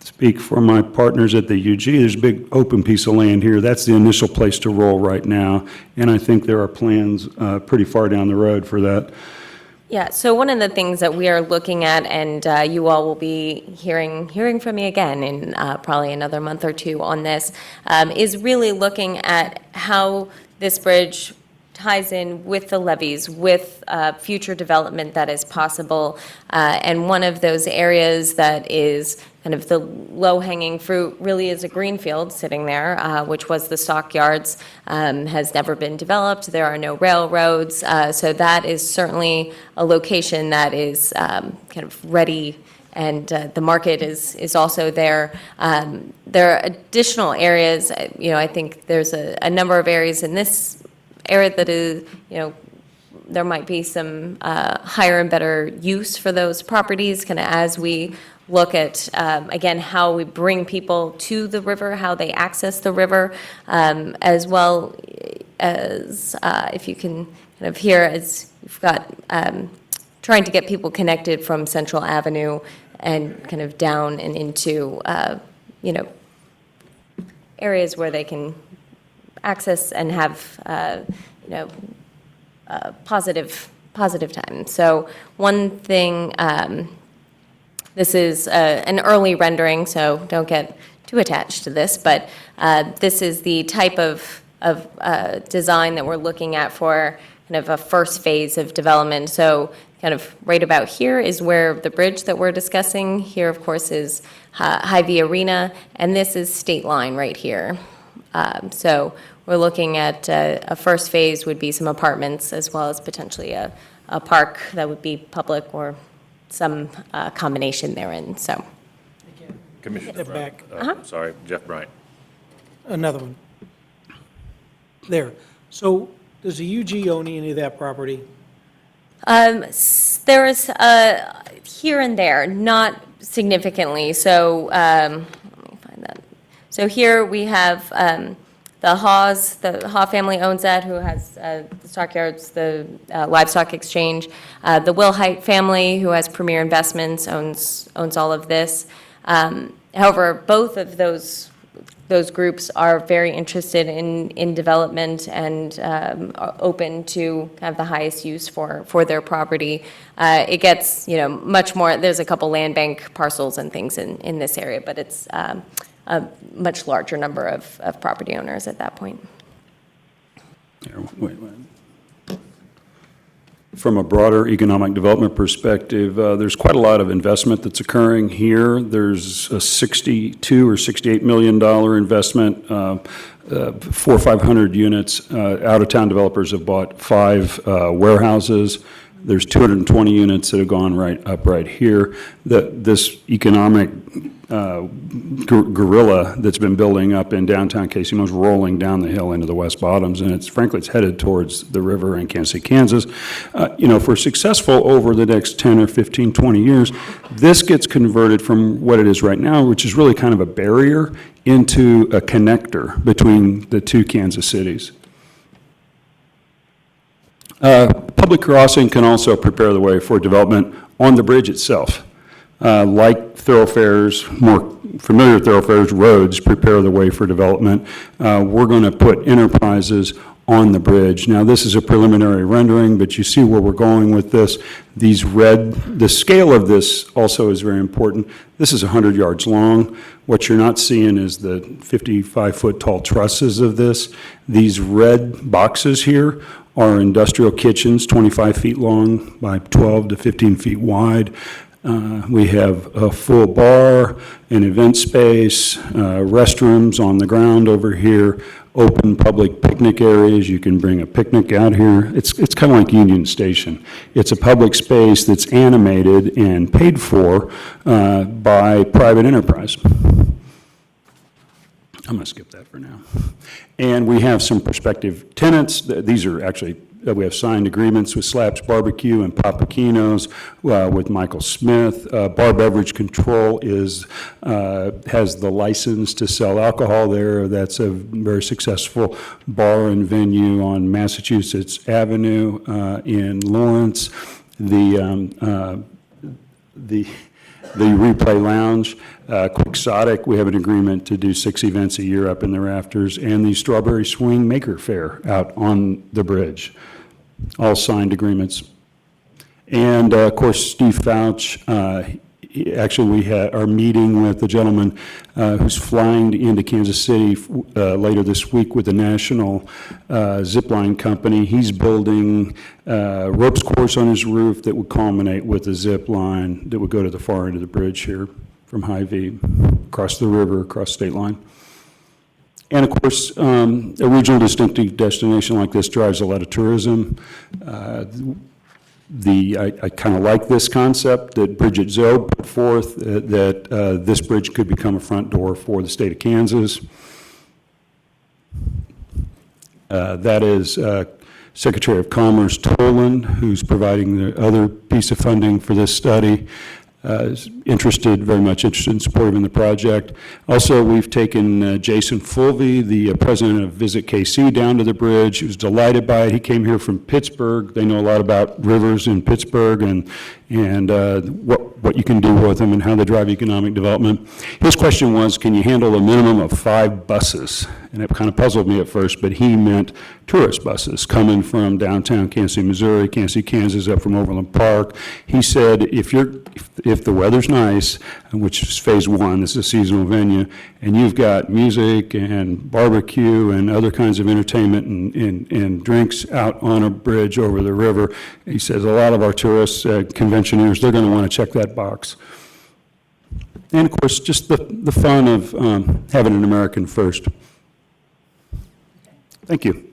speak for my partners at the UG, there's a big open piece of land here. That's the initial place to roll right now, and I think there are plans pretty far down the road for that. Yeah, so one of the things that we are looking at, and you all will be hearing from me again in probably another month or two on this, is really looking at how this bridge ties in with the levees, with future development that is possible. And one of those areas that is kind of the low-hanging fruit really is a greenfield sitting there, which was the stockyards, has never been developed. There are no railroads. So that is certainly a location that is kind of ready, and the market is also there. There are additional areas, I think there's a number of areas in this area that is, there might be some higher and better use for those properties, kind of as we look at, again, how we bring people to the river, how they access the river, as well as, if you can kind of hear, as you've got trying to get people connected from Central Avenue and kind of down and into, areas where they can access and have, positive time. So one thing, this is an early rendering, so don't get too attached to this, but this is the type of design that we're looking at for kind of a first phase of development. So kind of right about here is where the bridge that we're discussing. Here, of course, is Hy-Vee Arena, and this is State Line right here. So we're looking at a first phase would be some apartments, as well as potentially a park that would be public or some combination therein, so. Commissioner Step Bryant. back. Sorry, Jeff Bryant. Another one. There. So does the UG own any of that property? There is here and there, not significantly. So let me find that. So here we have the Haws, the Haw family owns that, who has the stockyards, the livestock exchange. The Wilhite family, who has Premier Investments, owns all of this. However, both of those groups are very interested in development and are open to kind of the highest use for their property. It gets, much more, there's a couple land bank parcels and things in this area, but it's a much larger number of property owners at that point. From a broader economic development perspective, there's quite a lot of investment that's occurring here. There's a $62 or $68 million investment, 400 or 500 units. Out-of-town developers have bought 5 warehouses. There's 220 units that have gone right here. This economic gorilla that's been building up in downtown KC is rolling down the hill into the West Bottoms, and it's headed towards the river in Kansas City, Kansas. If we're successful over the next 10 or 15, 20 years, this gets converted from what it is right now, which is really kind of a barrier, into a connector between the two Kansas cities. Public crossing can also prepare the way for development on the bridge itself. Like thoroughfares, more familiar thoroughfares, roads prepare the way for development. We're going to put enterprises on the bridge. Now, this is a preliminary rendering, but you see where we're going with this. The scale of this also is very important. This is 100 yards long. What you're not seeing is the 55-foot tall trusses of this. These red boxes here are industrial kitchens, 25 feet long by 12 to 15 feet wide. We have a full bar, an event space, restrooms on the ground over here, open public picnic areas. You can bring a picnic out here. It's kind of like Union Station. It's a public space that's animated and paid for by private enterprise. I'm going to skip that for now. And we have some prospective tenants. These are actually, we have signed agreements with Slaps Barbecue and Papaquino's, with Michael Smith. Bar Beverage Control has the license to sell alcohol there. That's a very successful bar and venue on Massachusetts Avenue in Lawrence. The Replay Lounge, Quixotic, we have an agreement to do 6 events a year up in the rafters, and the Strawberry Swing Maker Fair out on the bridge, all signed agreements. And of course, Steve Fouch, actually, we are meeting with the gentleman who's flying into Kansas City later this week with the National Zipline Company. He's building a ropes course on his roof that would culminate with a zip line that would go to the far end of the bridge here from Hy-Vee, across the river, across state line. And of course, a regional distinctive destination like this drives a lot of tourism. I kind of like this concept that Bridget Zoe put forth, that this bridge could become a front door for the state of Kansas. That is Secretary of Commerce Toland, who's providing the other piece of funding for this study. Is very much interested and supportive in the project. Also, we've taken Jason Fulvey, the president of Visit KC, down to the bridge. He was delighted by it. He came here from Pittsburgh. They know a lot about rivers in Pittsburgh and what you can do with them and how they drive economic development. His question was, can you handle a minimum of 5 buses? And it kind of puzzled me at first, but he meant tourist buses coming from downtown Kansas City, Missouri, Kansas City, Kansas, up from Overland Park. He said, if the weather's nice, which is phase 1, this is a seasonal venue, and you've got music and barbecue and other kinds of entertainment and drinks out on a bridge over the river, he says a lot of our tourists, conventioners, they're going to want to check that box. And of course, just the fun of having an American first. Thank you.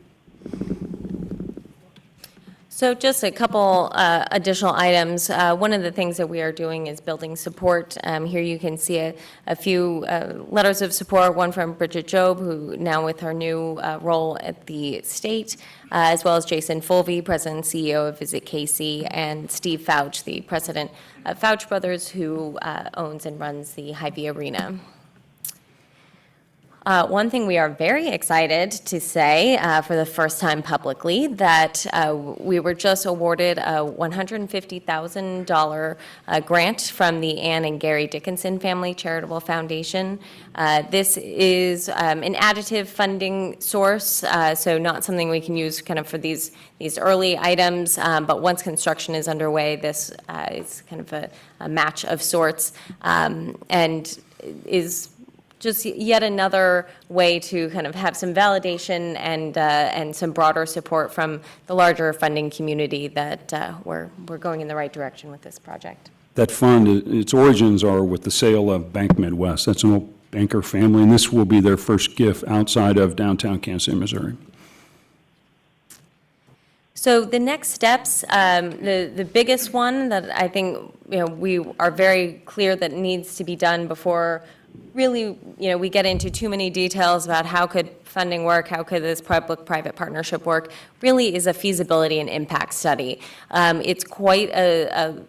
So just a couple additional items. One of the things that we are doing is building support. Here you can see a few letters of support, one from Bridget Jobe, who now with her new role at the state, as well as Jason Fulvey, President and CEO of Visit KC, and Steve Fouch, the president of Fouch Brothers, who owns and runs the Hy-Vee Arena. One thing we are very excited to say for the first time publicly, that we were just awarded a $150,000 grant from the Ann and Gary Dickinson Family Charitable Foundation. This is an additive funding source, so not something we can use kind of for these early items, but once construction is underway, this is kind of a match of sorts, and is just yet another way to kind of have some validation and some broader support from the larger funding community that we're going in the right direction with this project. That fund, its origins are with the sale of Bank Midwest. That's an old banker family, and this will be their first gift outside of downtown Kansas City, Missouri. So the next steps, the biggest one that I think we are very clear that needs to be done before really, we get into too many details about how could funding work, how could this public-private partnership work, really is a feasibility and impact study. It's quite a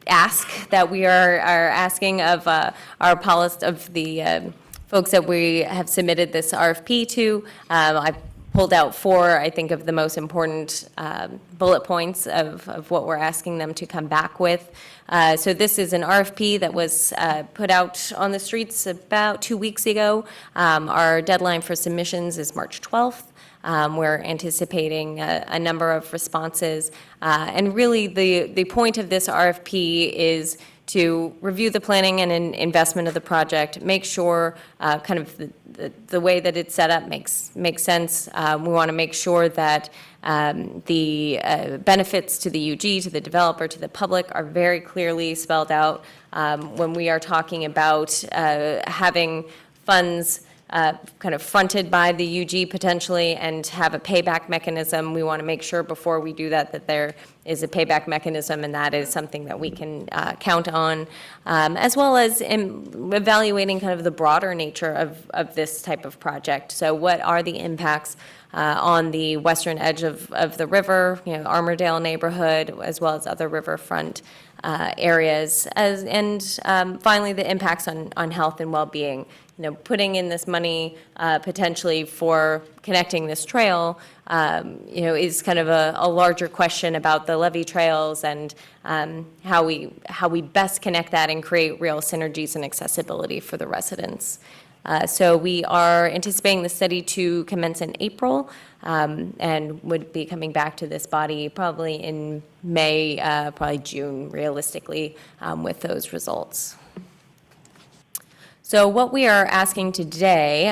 ask that we are asking of our policy, of the folks that we have submitted this RFP to. I've pulled out 4, I think, of the most important bullet points of what we're asking them to come back with. So this is an RFP that was put out on the streets about 2 weeks ago. Our deadline for submissions is March 12th. We're anticipating a number of responses. And really, the point of this RFP is to review the planning and investment of the project, make sure kind of the way that it's set up makes sense. We want to make sure that the benefits to the UG, to the developer, to the public are very clearly spelled out when we are talking about having funds kind of fronted by the UG potentially and have a payback mechanism. We want to make sure before we do that, that there is a payback mechanism, and that is something that we can count on, as well as in evaluating kind of the broader nature of this type of project. So what are the impacts on the western edge of the river, Armourdale neighborhood, as well as other riverfront areas, and finally, the impacts on health and well-being. Putting in this money potentially for connecting this trail, is kind of a larger question about the levee trails and how we best connect that and create real synergies and accessibility for the residents. So we are anticipating the study to commence in April, and would be coming back to this body probably in May, probably June, realistically, with those results. So what we are asking today,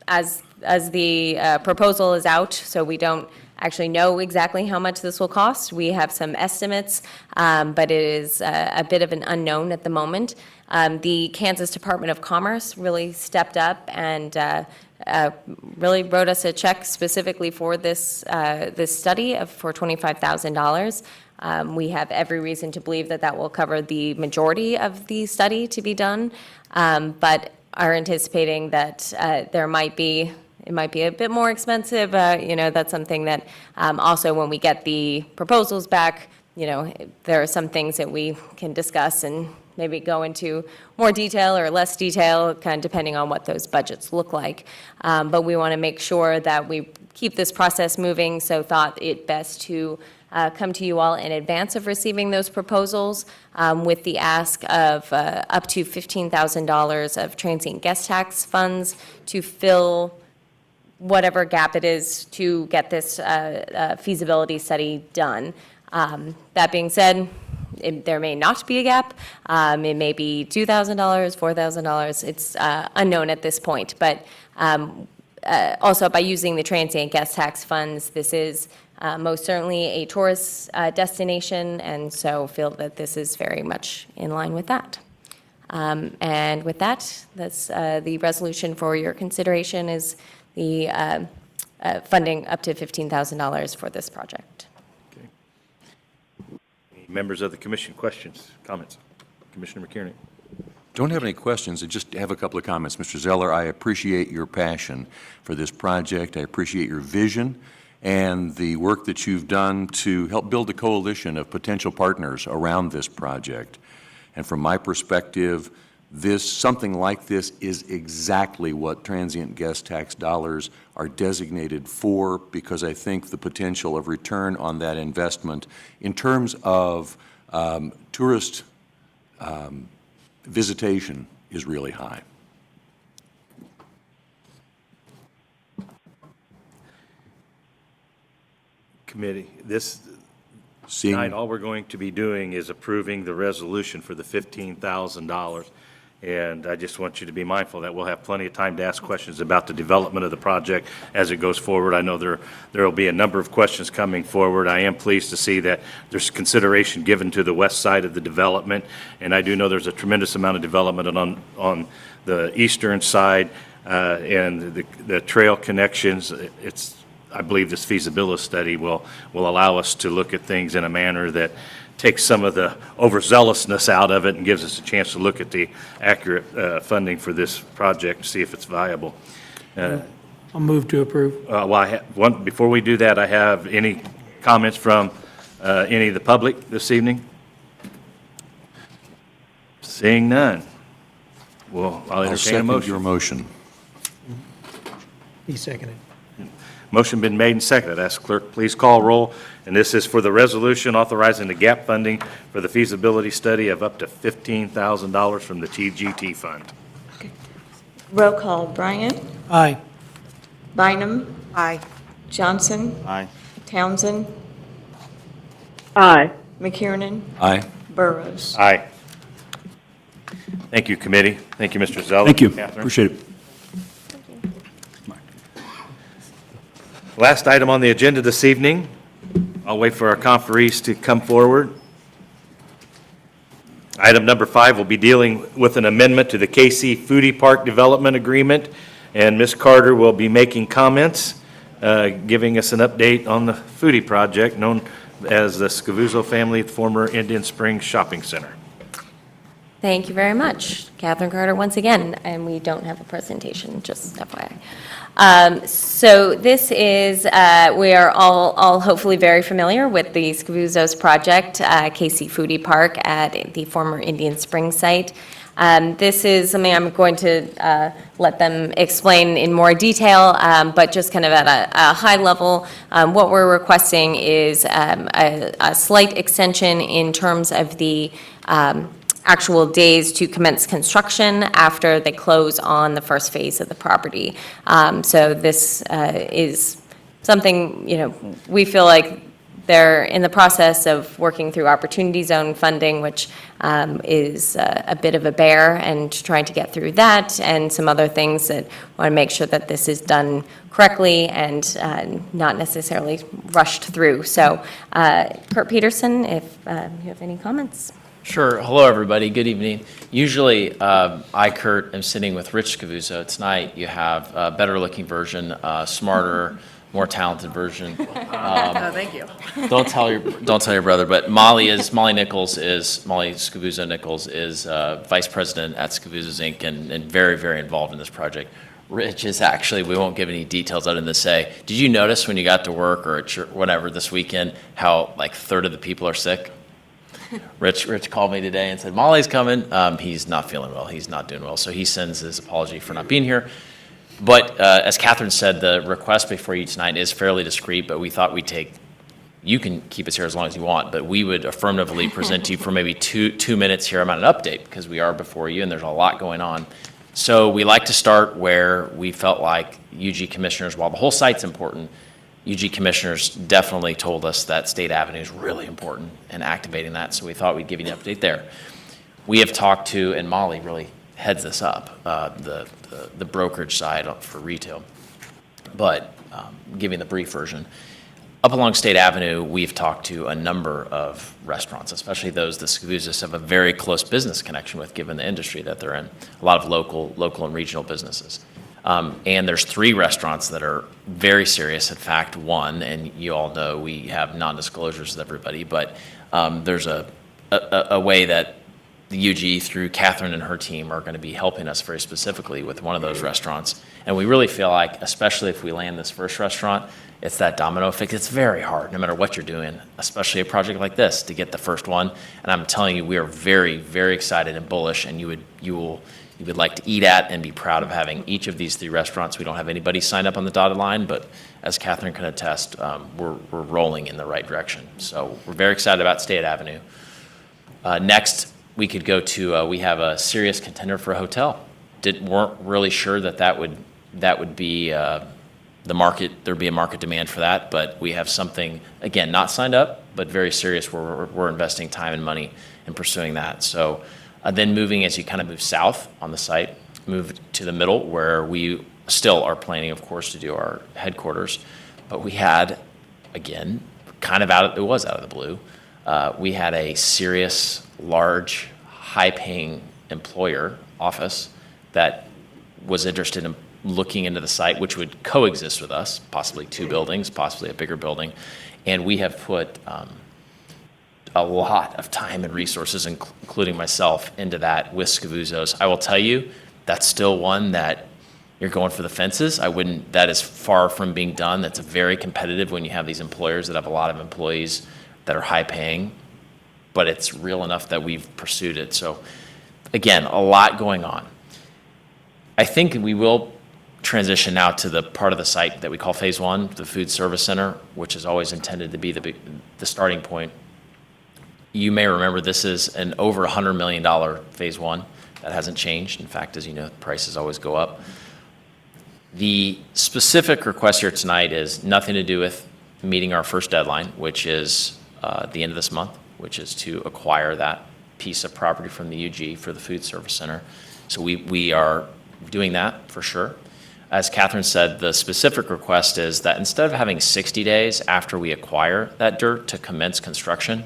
as the proposal is out, so we don't actually know exactly how much this will cost. We have some estimates, but it is a bit of an unknown at the moment. The Kansas Department of Commerce really stepped up and really wrote us a check specifically for this study for $25,000. We have every reason to believe that that will cover the majority of the study to be done, but are anticipating that it might be a bit more expensive. That's something that also when we get the proposals back, there are some things that we can discuss and maybe go into more detail or less detail, kind of depending on what those budgets look like. But we want to make sure that we keep this process moving, so thought it best to come to you all in advance of receiving those proposals with the ask of up to $15,000 of transient guest tax funds to fill whatever gap it is to get this feasibility study done. That being said, there may not be a gap. It may be $2,000, $4,000. It's unknown at this point. But also, by using the transient guest tax funds, this is most certainly a tourist destination, and so feel that this is very much in line with that. And with that, that's the resolution for your consideration is the funding up to $15,000 for this project. Members of the commission, questions, comments? Commissioner McKierney. Don't have any questions, I just have a couple of comments. Mr. Zeller, I appreciate your passion for this project. I appreciate your vision and the work that you've done to help build a coalition of potential partners around this project. And from my perspective, something like this is exactly what transient guest tax dollars are designated for, because I think the potential of return on that investment in terms of tourist visitation is really high. Committee, Seeing- tonight, all we're going to be doing is approving the resolution for the $15,000. And I just want you to be mindful that we'll have plenty of time to ask questions about the development of the project as it goes forward. I know there will be a number of questions coming forward. I am pleased to see that there's consideration given to the west side of the development, and I do know there's a tremendous amount of development on the eastern side and the trail connections. I believe this feasibility study will allow us to look at things in a manner that takes some of the overzealousness out of it and gives us a chance to look at the accurate funding for this project, see if it's viable. I'll move to approve. Before we do that, I have any comments from any of the public this evening? Seeing none. Well, I'll entertain a second motion. your motion. He seconded. Motion been made and seconded. Ask clerk, please call roll. And this is for the resolution authorizing the gap funding for the feasibility study of up to $15,000 from the TGT fund. Roll call, Bryant, Aye. Bynum, Aye. Johnson, Aye. Townsend, Aye. McKiernan, Aye. Burrows. Aye. Thank you, committee. Thank you, Mr. Zeller. Thank you, Catherine. appreciate it. Last item on the agenda this evening, I'll wait for our conferees to come forward. Item number 5 will be dealing with an amendment to the KC Foodie Park Development Agreement, and Ms. Carter will be making comments, giving us an update on the Foodie project known as the Scavuzzo Family Former Indian Springs Shopping Center. Thank you very much. Catherine Carter once again, and we don't have a presentation, just FYI. So this is, we are all hopefully very familiar with the Scavuzzo's project, KC Foodie Park at the former Indian Springs site. This is something I'm going to let them explain in more detail, but just kind of at a high level, what we're requesting is a slight extension in terms of the actual days to commence construction after they close on the first phase of the property. So this is something, we feel like they're in the process of working through Opportunity Zone funding, which is a bit of a bear, and trying to get through that and some other things that want to make sure that this is done correctly and not necessarily rushed through. So Kurt Peterson, if you have any comments. Sure. Hello, everybody. Good evening. Usually, I, Kurt, am sitting with Rich Scavuzzo. Tonight, you have a better-looking version, smarter, more talented version. Thank you. Don't tell your brother. But Molly Scavuzzo Nichols is vice president at Scavuzzo's Inc. and very, very involved in this project. Rich is actually, we won't give any details other than to say, did you notice when you got to work or at church, whatever this weekend, how like a third of the people are sick? Rich called me today and said, Molly's coming. He's not feeling well. He's not doing well. So he sends his apology for not being here. But as Catherine said, the request before you tonight is fairly discreet, but we thought you can keep us here as long as you want, but we would affirmatively present to you for maybe two minutes here about an update, because we are before you and there's a lot going on. So we like to start where we felt like UG commissioners, while the whole site's important, UG commissioners definitely told us that State Avenue is really important in activating that, so we thought we'd give you an update there. We have talked to, and Molly really heads this up, the brokerage side for retail, but giving the brief version. Up along State Avenue, we've talked to a number of restaurants, especially those the Scavuzzos have a very close business connection with, given the industry that they're in, a lot of local and regional businesses. And there's 3 restaurants that are very serious. In fact, one, and you all know we have non-disclosures with everybody, but there's a way that the UG, through Catherine and her team, are going to be helping us very specifically with one of those restaurants. And we really feel like, especially if we land this first restaurant, it's that domino effect. It's very hard, no matter what you're doing, especially a project like this, to get the first one. And I'm telling you, we are very, very excited and bullish, and you would like to eat at and be proud of having each of these 3 restaurants. We don't have anybody signed up on the dotted line, but as Catherine can attest, we're rolling in the right direction. So we're very excited about State Avenue. Next, we could go to, we have a serious contender for a hotel. Weren't really sure that would be the market, there'd be a market demand for that, but we have something, again, not signed up, but very serious, where we're investing time and money in pursuing that. So then moving, as you kind of move south on the site, move to the middle, where we still are planning, of course, to do our headquarters, but we had, again, it was out of the blue, we had a serious, large, high-paying employer office that was interested in looking into the site, which would coexist with us, possibly 2 buildings, possibly a bigger building. And we have put a lot of time and resources, including myself, into that with Scavuzzo's. I will tell you, that's still one that you're going for the fences. That is far from being done. That's very competitive when you have these employers that have a lot of employees that are high-paying, but it's real enough that we've pursued it. So again, a lot going on. I think we will transition now to the part of the site that we call Phase 1, the Food Service Center, which is always intended to be the starting point. You may remember this is an over $100 million Phase 1. That hasn't changed. In fact, as you know, prices always go up. The specific request here tonight is nothing to do with meeting our first deadline, which is the end of this month, which is to acquire that piece of property from the UG for the Food Service Center. So we are doing that for sure. As Catherine said, the specific request is that instead of having 60 days after we acquire that dirt to commence construction,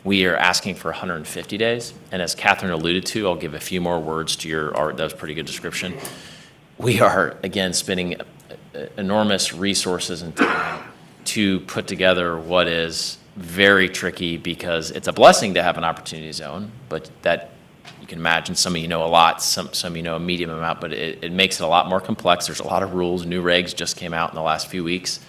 We are asking for 150 days, and as Catherine alluded to, I'll give a few more words to that was a pretty good description. We are, again, spending enormous resources and time to put together what is very tricky, because it's a blessing to have an opportunity zone, but that, you can imagine, some of you know a lot, some of you know a medium amount, but it makes it a lot more complex. There's a lot of rules. New regs just came out in the last few weeks.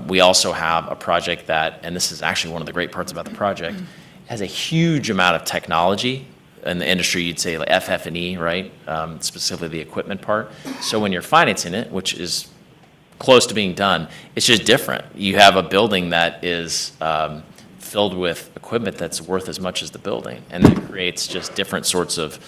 We also have a project that, and this is actually one of the great parts about the project, has a huge amount of technology. In the industry, you'd say like FF&E, right? Specifically the equipment part. So when you're financing it, which is close to being done, it's just different. You have a building that is filled with equipment that's worth as much as the building, and that creates just different sorts of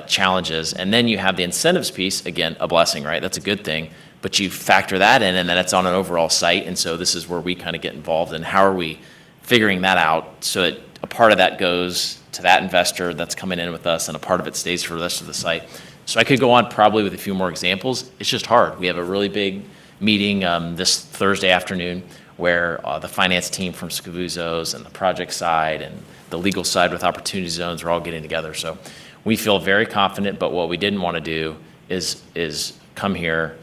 challenges. And then you have the incentives piece, again, a blessing, right? That's a good thing. But you factor that in, and then it's on an overall site, and so this is where we kind of get involved in how are we figuring that out so that a part of that goes to that investor that's coming in with us, and a part of it stays for the rest of the site. So I could go on probably with a few more examples. It's just hard. We have a really big meeting this Thursday afternoon where the finance team from Scavuzzo's and the project side and the legal side with Opportunity Zones are all getting together. So we feel very confident, but what we didn't want to do is come here,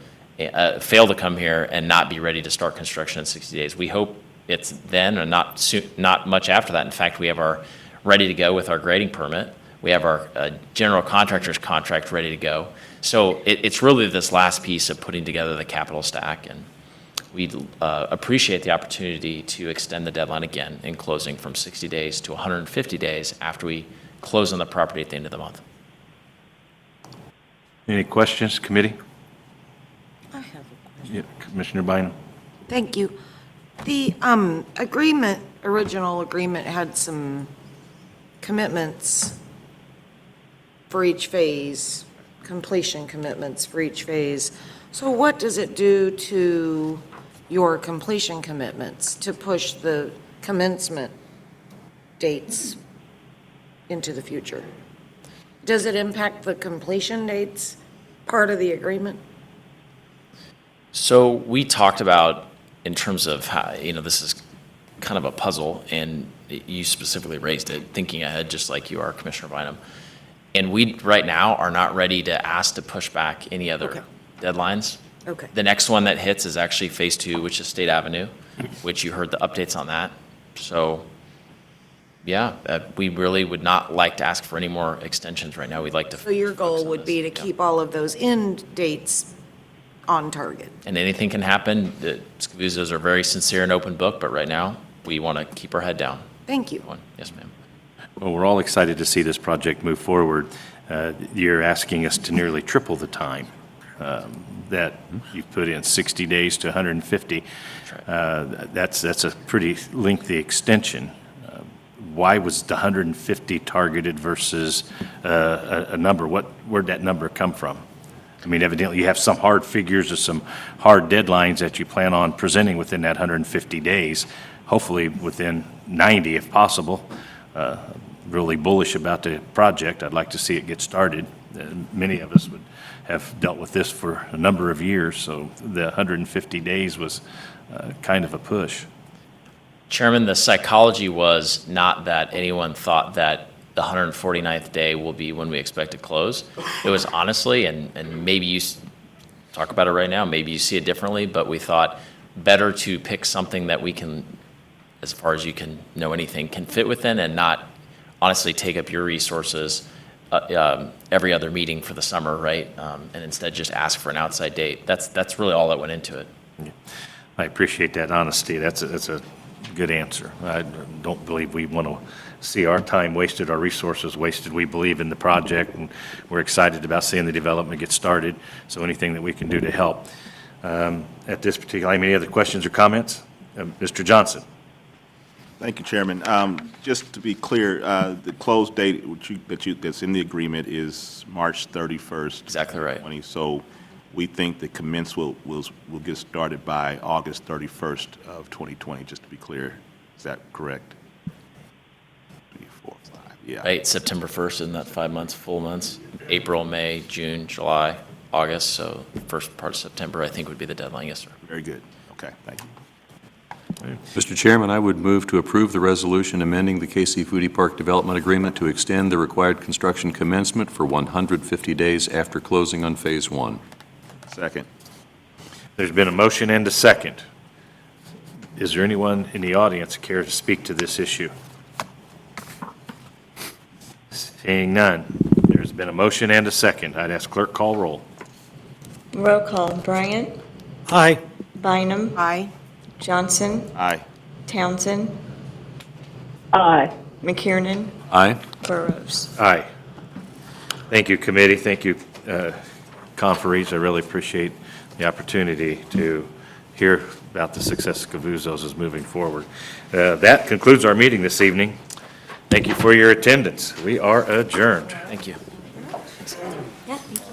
fail to come here and not be ready to start construction in 60 days. We hope it's then and not soon, not much after that. In fact, we have our ready to go with our grading permit. We have our general contractor's contract ready to go. So it's really this last piece of putting together the capital stack, and we'd appreciate the opportunity to extend the deadline again in closing from 60 days to 150 days after we close on the property at the end of the month. Any questions, committee? I have a question. Yeah, Commissioner Bynum? Thank you. The original agreement had some commitments for each phase, completion commitments for each phase. So what does it do to your completion commitments to push the commencement dates into the future? Does it impact the completion dates part of the agreement? So we talked about in terms of how, this is kind of a puzzle, and you specifically raised it, thinking ahead just like you are, Commissioner Bynum. And we, right now, are not ready to ask to push back any other deadlines. Okay. The next one that hits is actually Phase 2, which is State Avenue, which you heard the updates on that. So, yeah, we really would not like to ask for any more extensions right now. We'd like to. So your goal would be to keep all of those end dates on target? And anything can happen. The Scavuzzo's are very sincere and open book, but right now, we want to keep our head down. Thank you. Yes, ma'am. Well, we're all excited to see this project move forward. You're asking us to nearly triple the time that you've put in, 60 days to 150. That's a pretty lengthy extension. Why was the 150 targeted versus a number? Where'd that number come from? I mean, evidently you have some hard figures or some hard deadlines that you plan on presenting within that 150 days, hopefully within 90 if possible. Really bullish about the project. I'd like to see it get started. Many of us would have dealt with this for a number of years, so the 150 days was kind of a push. Chairman, the psychology was not that anyone thought that the 149th day will be when we expect to close. It was honestly, and maybe you talk about it right now, maybe you see it differently, but we thought better to pick something that we can, as far as you can know anything, can fit within and not honestly take up your resources every other meeting for the summer, right? And instead just ask for an outside date. That's really all that went into it. I appreciate that honesty. That's a good answer. I don't believe we want to see our time wasted, our resources wasted. We believe in the project, and we're excited about seeing the development get started, so anything that we can do to help. At this particular time, any other questions or comments? Mr. Johnson. Thank you, Chairman. Just to be clear, the close date that's in the agreement is March 31st. Exactly right. So we think the commence will get started by August 31st of 2020, just to be clear. Is that correct? 3, 4, 5, yeah. Right, September 1st, isn't that 5 months, full months? April, May, June, July, August, so the first part of September, I think, would be the deadline, yes, sir. Very good. Okay, thank you. Mr. Chairman, I would move to approve the resolution amending the KC Foodie Park Development Agreement to extend the required construction commencement for 150 days after closing on Phase 1. Second. There's been a motion and a second. Is there anyone in the audience who cares to speak to this issue? Seeing none, there's been a motion and a second. I'd ask clerk call roll. Roll call, Bryant, Aye. Bynum, Aye. Johnson, Aye. Townsend, Aye. McKiernan, Aye. Burrows. Aye. Thank you, committee. Thank you, conferees. I really appreciate the opportunity to hear about the success Cavuzos is moving forward. That concludes our meeting this evening. Thank you for your attendance. We are adjourned. Thank you. Yeah, thank you.